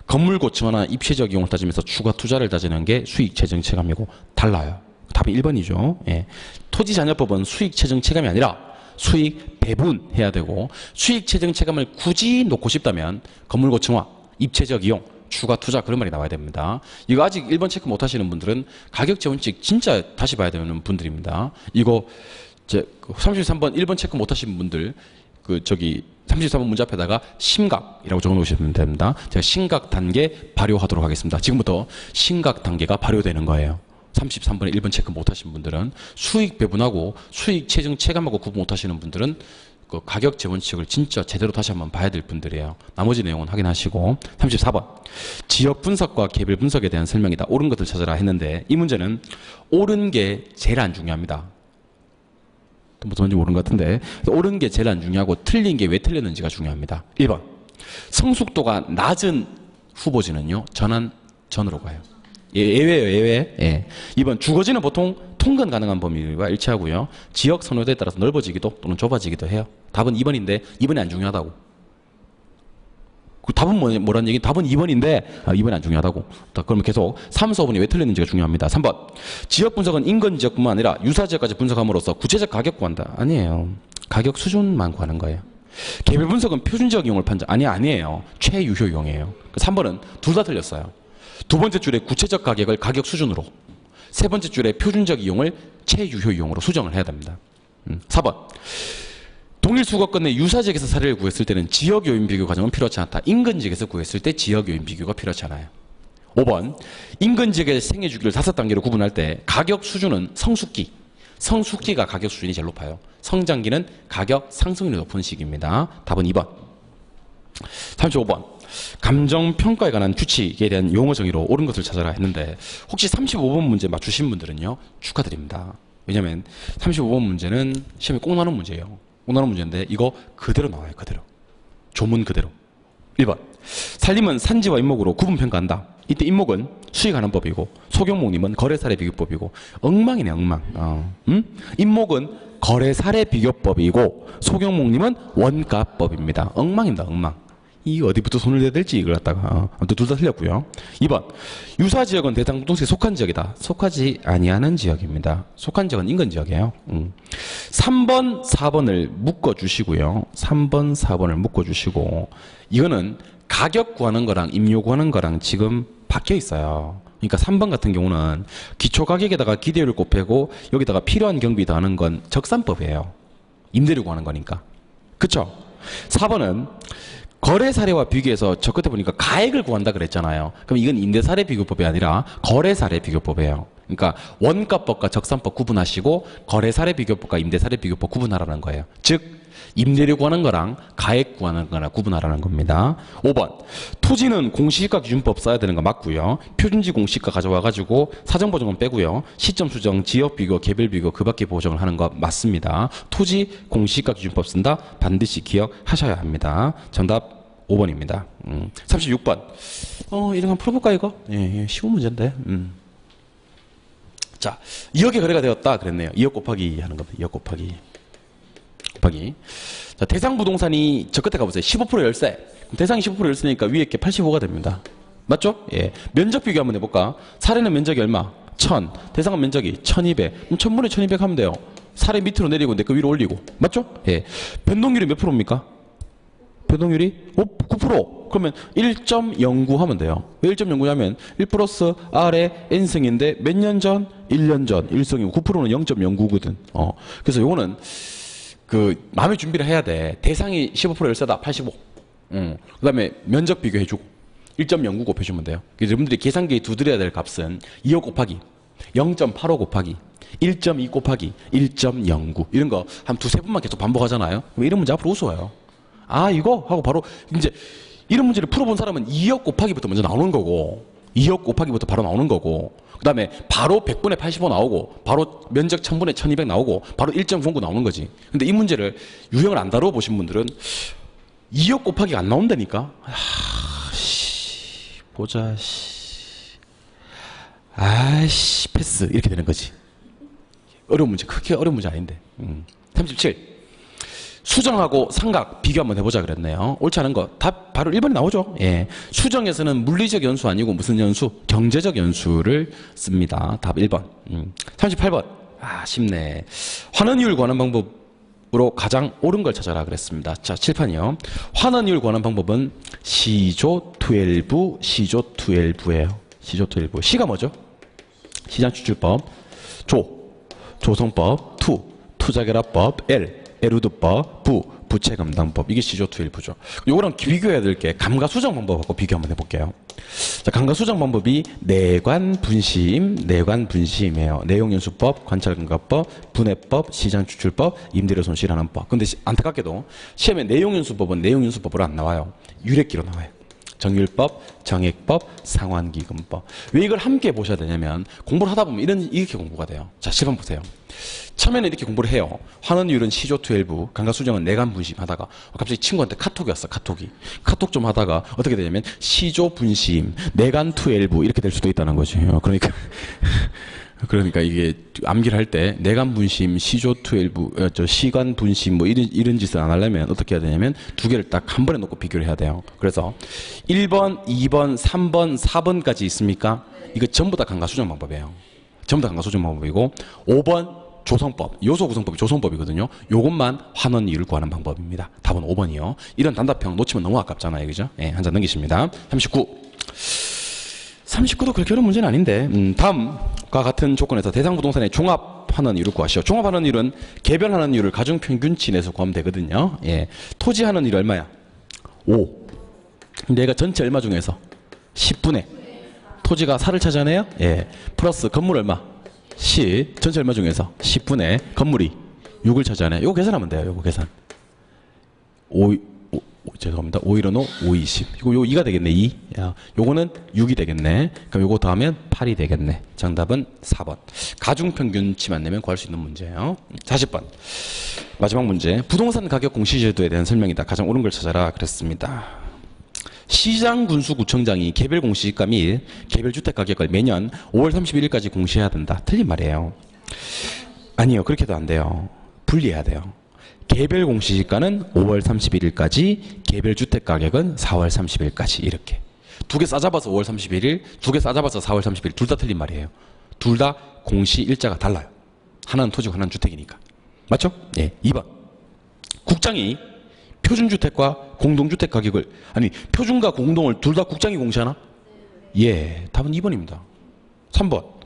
건물 고층화나 입체적 이용을 따지면서 추가 투자를 따지는 게 수익 체증 체감이고 달라요. 답이 1번이죠. 예. 토지 잔여법은 수익 체증 체감이 아니라 수익 배분해야 되고 수익 체증 체감을 굳이 놓고 싶다면 건물 고층화, 입체적 이용, 추가 투자 그런 말이 나와야 됩니다. 이거 아직 1번 체크 못 하시는 분들은 가격 재원칙 진짜 다시 봐야 되는 분들입니다. 이거 33번 1번 체크 못 하신 분들 33번 문제 앞에다가 심각이라고 적어 놓으시면 됩니다. 제가 심각 단계 발효하도록 하겠습니다. 지금부터 심각 단계가 발효되는 거예요. 33번에 1번 체크 못 하신 분들은 수익 배분하고 수익 체증 체감하고 구분 못 하시는 분들은 그 가격 재원칙을 진짜 제대로 다시 한번 봐야 될 분들이에요. 나머지 내용은 확인하시고 34번 지역 분석과 개별 분석에 대한 설명이다. 옳은 것을 찾아라 했는데 이 문제는 옳은 게 제일 안 중요합니다. 또 뭔지 모르는 것 같은데 옳은 게 제일 안 중요하고 틀린 게 왜 틀렸는지가 중요합니다. 1번 성숙도가 낮은 후보지는요 전으로 가요. 예외예요, 예외. 예. 2번 주거지는 보통 통근 가능한 범위와 일치하고요. 지역 선호도에 따라서 넓어지기도 또는 좁아지기도 해요. 답은 2번인데 2번이 안 중요하다고. 그 답은 뭐라는 얘기? 답은 2번인데 2번이 안 중요하다고. 그러면 계속 3, 4, 5번이 왜 틀렸는지가 중요합니다. 3번 지역 분석은 인근 지역뿐만 아니라 유사 지역까지 분석함으로써 구체적 가격 구한다. 아니에요. 가격 수준만 구하는 거예요. 개별 분석은 표준적 이용을 판단. 아니에요. 최유효 이용이에요. 3번은 둘 다 틀렸어요. 두 번째 줄에 구체적 가격을 가격 수준으로, 세 번째 줄에 표준적 이용을 최유효 이용으로 수정을 해야 됩니다. 4번 동일 수거권 내 유사지역에서 사례를 구했을 때는 지역 요인 비교 과정은 필요하지 않다. 인근 지역에서 구했을 때 지역 요인 비교가 필요하지 않아요. 5번 인근 지역의 생애 주기를 5단계로 구분할 때 가격 수준은 성숙기가 가격 수준이 제일 높아요. 성장기는 가격 상승률이 높은 시기입니다. 답은 2번. 35번 감정평가에 관한 규칙에 대한 용어 정의로 옳은 것을 찾아라 했는데 혹시 35번 문제 맞추신 분들은요 축하드립니다. 왜냐면 35번 문제는 시험에 꼭 나오는 문제예요. 꼭 나오는 문제인데 이거 그대로 나와요. 그대로 조문 그대로. 1번 산림은 산지와 임목으로 구분평가한다. 이때 임목은 수익하는 법이고 소경목림은 거래사례 비교법이고 엉망이네 엉망. 임목은 거래사례 비교법이고 소경목림은 원가법입니다. 엉망입니다 엉망. 이 어디부터 손을 대야 될지 이걸 갖다가 둘 다 틀렸고요. 2번 유사지역은 대상 부동산에 속한 지역이다. 속하지 아니하는 지역입니다. 속한 지역은 인근 지역이에요. 3번 4번을 묶어주시고요. 3번 4번을 묶어주시고 이거는 가격 구하는 거랑 임요 구하는 거랑 지금 바뀌어 있어요. 그러니까 3번 같은 경우는 기초가격에다가 기대율을 곱하고 여기다가 필요한 경비 더하는 건 적산법이에요. 임대료 구하는 거니까. 그쵸? 4번은 거래 사례와 비교해서 저 끝에 보니까 가액을 구한다 그랬잖아요. 그럼 이건 임대 사례 비교법이 아니라 거래 사례 비교법이에요. 그러니까 원가법과 적산법 구분하시고 거래 사례 비교법과 임대 사례 비교법 구분하라는 거예요. 즉 임대료 구하는 거랑 가액 구하는 거랑 구분하라는 겁니다. 5번 토지는 공시지가 기준법 써야 되는 거 맞고요. 표준지 공시가 가져와가지고 사정보정은 빼고요. 시점 수정, 지역 비교, 개별 비교 그 밖에 보정을 하는 거 맞습니다. 토지 공시지가 기준법 쓴다. 반드시 기억하셔야 합니다. 정답 5번입니다. 36번 이런 거 풀어볼까 이거? 예, 쉬운 문제인데. 자 2억의 거래가 되었다 그랬네요. 2억 곱하기 하는 겁니다. 2억 곱하기. 자, 대상 부동산이 저 끝에 가보세요. 15% 열세. 대상이 15% 열세니까 위에 게 85가 됩니다. 맞죠? 예. 면적 비교 한번 해볼까? 사례는 면적이 얼마? 1000. 대상은 면적이 1200. 그럼 1000분의 1200 하면 돼요. 사례 밑으로 내리고 내 거 위로 올리고. 맞죠? 예. 변동률이 몇 프로입니까? 변동률이 9%. 그러면 1.09 하면 돼요. 왜 1.09냐면 1 플러스 R의 N승인데 몇 년 전? 1년 전. 1승이고 9%는 0.09거든. 그래서 요거는 마음의 준비를 해야 돼. 대상이 15% 열세다. 85. 그 다음에 면적 비교해주고 1.09 곱해주면 돼요. 그래서 여러분들이 계산기에 두드려야 될 값은 2억 곱하기 0.85 곱하기 1.2 곱하기 1.09 이런 거 한 두세 번만 계속 반복하잖아요. 그럼 이런 문제 앞으로 우스워요. 아 이거 하고 바로 이제 이런 문제를 풀어본 사람은 2억 곱하기부터 먼저 나오는 거고 2억 곱하기부터 바로 나오는 거고 그 다음에 바로 100분의 85 나오고 바로 면적 1000분의 1200 나오고 바로 1.09 나오는 거지. 근데 이 문제를 유형을 안 다루어 보신 분들은 2억 곱하기가 안 나온다니까. 보자. 아이씨 패스 이렇게 되는 거지. 어려운 문제. 그렇게 어려운 문제 아닌데. 37 수정하고 삼각 비교 한번 해보자 그랬네요. 옳지 않은 거 답 바로 1번이 나오죠. 예. 수정에서는 물리적 연수 아니고 무슨 연수? 경제적 연수를 씁니다. 답 1번. 38번. 아 쉽네. 환원이율 구하는 방법 으로 가장 옳은 걸 찾아라 그랬습니다. 자, 칠판이요. 환원이율 구하는 방법은 시조 12예요. 시조 12. 시가 뭐죠? 시장 추출법. 조성법. 투자결합법. 에루드법. 부채 감당법. 이게 시조 12죠. 요거랑 비교해야 될 게 감가수정 방법하고 비교 한번 해볼게요. 자, 감가수정 방법이 내관 분심이에요. 내용연수법, 관찰감가법, 분해법, 시장추출법, 임대료 손실하는법. 근데 안타깝게도 시험에 내용연수법은 내용연수법으로 안 나와요. 유래기로 나와요. 정율법, 정액법, 상환기금법. 왜 이걸 함께 보셔야 되냐면 공부를 하다 보면 이렇게 공부가 돼요. 자, 시범 보세요. 처음에는 이렇게 공부를 해요. 환원이율은 시조 12, 감가수정은 내관 분심 하다가 갑자기 친구한테 카톡이 왔어. 카톡 좀 하다가 어떻게 되냐면 시조 분심, 내관 12 이렇게 될 수도 있다는 거지. 그러니까 이게 암기를 할 때 내관 분심, 시조 12, 시관 분심 뭐 이런 짓을 안 하려면 어떻게 해야 되냐면 두 개를 딱 한 번에 놓고 비교를 해야 돼요. 그래서 1번, 2번, 3번, 4번까지 있습니까? 이거 전부 다 감가수정 방법이에요. 전부 다 감가수정 방법이고 5번 조성법, 요소 구성법이 조성법이거든요. 요것만 환원이율을 구하는 방법입니다. 답은 5번이요. 이런 단답형 놓치면 너무 아깝잖아요. 그죠? 예, 한 잔 넘기십니다. 39도 그렇게 어려운 문제는 아닌데 다음과 같은 조건에서 대상부동산의 종합환원이율을 구하시오. 종합환원이율은 개별환원이율을 가중평균치 내서 구하면 되거든요. 예, 토지환원이율 얼마야? 5. 내가 전체 얼마 중에서 10분의 토지가 4를 차지하네요. 예, 플러스 건물 얼마? 10. 전체 얼마 중에서 10분의 건물이 6을 차지하네. 요거 계산하면 돼요. 요거 계산. 죄송합니다. 515, 520. 이거 요 2가 되겠네. 2. 야, 요거는 6이 되겠네. 그럼 요거 더하면 8이 되겠네. 정답은 4번. 가중평균치만 내면 구할 수 있는 문제예요. 40번. 마지막 문제. 부동산 가격 공시제도에 대한 설명이다. 가장 옳은 걸 찾아라. 그랬습니다. 시장군수구청장이 개별 공시지가 및 개별 주택 가격을 매년 5월 31일까지 공시해야 된다. 틀린 말이에요. 아니요. 그렇게도 안 돼요. 분리해야 돼요. 개별 공시지가는 5월 31일까지, 개별 주택 가격은 4월 30일까지 이렇게. 두 개 싸잡아서 5월 31일, 두 개 싸잡아서 4월 30일 둘 다 틀린 말이에요. 둘 다 공시 일자가 달라요. 하나는 토지고 하나는 주택이니까. 맞죠? 예. 2번. 국장이 표준주택과 공동주택 가격을 표준과 공동을 둘 다 국장이 공시하나? 예. 답은 2번입니다. 3번.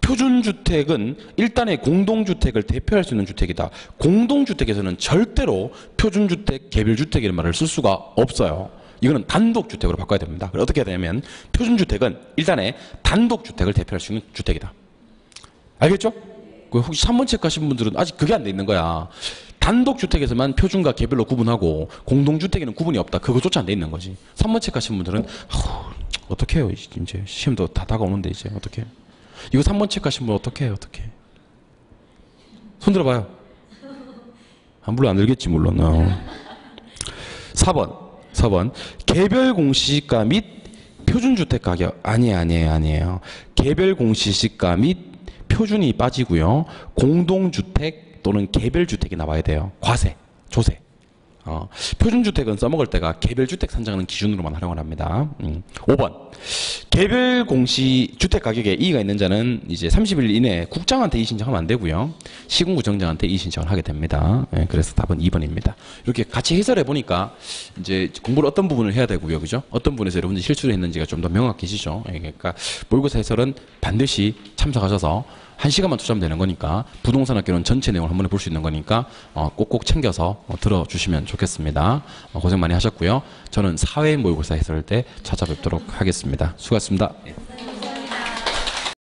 표준주택은 일단의 공동주택을 대표할 수 있는 주택이다. 공동주택에서는 절대로 표준주택, 개별주택이라는 말을 쓸 수가 없어요. 이거는 단독주택으로 바꿔야 됩니다. 어떻게 해야 되냐면 표준주택은 일단의 단독주택을 대표할 수 있는 주택이다. 알겠죠? 혹시 3번 체크하신 분들은 아직 그게 안 돼 있는 거야. 단독주택에서만 표준과 개별로 구분하고 공동주택에는 구분이 없다. 그거조차 안 돼 있는 거지. 3번 체크하신 분들은 어떻게 해요? 이제 시험도 다 다가오는데 이제 어떻게 해요? 이거 3번 체크하신 분 어떻게 해요? 어떻게 해요? 손 들어봐요. 물론 안 들겠지 물론. 4번. 개별 공시지가 및 표준주택 가격. 아니에요. 개별 공시지가 및 표준이 빠지고요. 공동주택 또는 개별주택이 나와야 돼요. 과세, 조세. 표준주택은 써먹을 때가 개별주택 산정하는 기준으로만 활용을 합니다. 5번. 개별 공시 주택 가격에 이의가 있는 자는 이제 30일 이내에 국장한테 이의 신청하면 안 되고요. 시군구청장한테 이의 신청을 하게 됩니다. 예, 그래서 답은 2번입니다. 이렇게 같이 해설해 보니까 이제 공부를 어떤 부분을 해야 되고요. 그죠? 어떤 부분에서 여러분들이 실수를 했는지가 좀 더 명확해지죠. 예, 그러니까 모의고사 해설은 반드시 참석하셔서 1시간만 투자하면 되는 거니까 부동산 학교는 전체 내용을 한 번에 볼 수 있는 거니까 꼭꼭 챙겨서 들어주시면 좋겠습니다. 고생 많이 하셨고요. 저는 사회 모의고사 해설 때 찾아뵙도록 하겠습니다. 수고하셨습니다.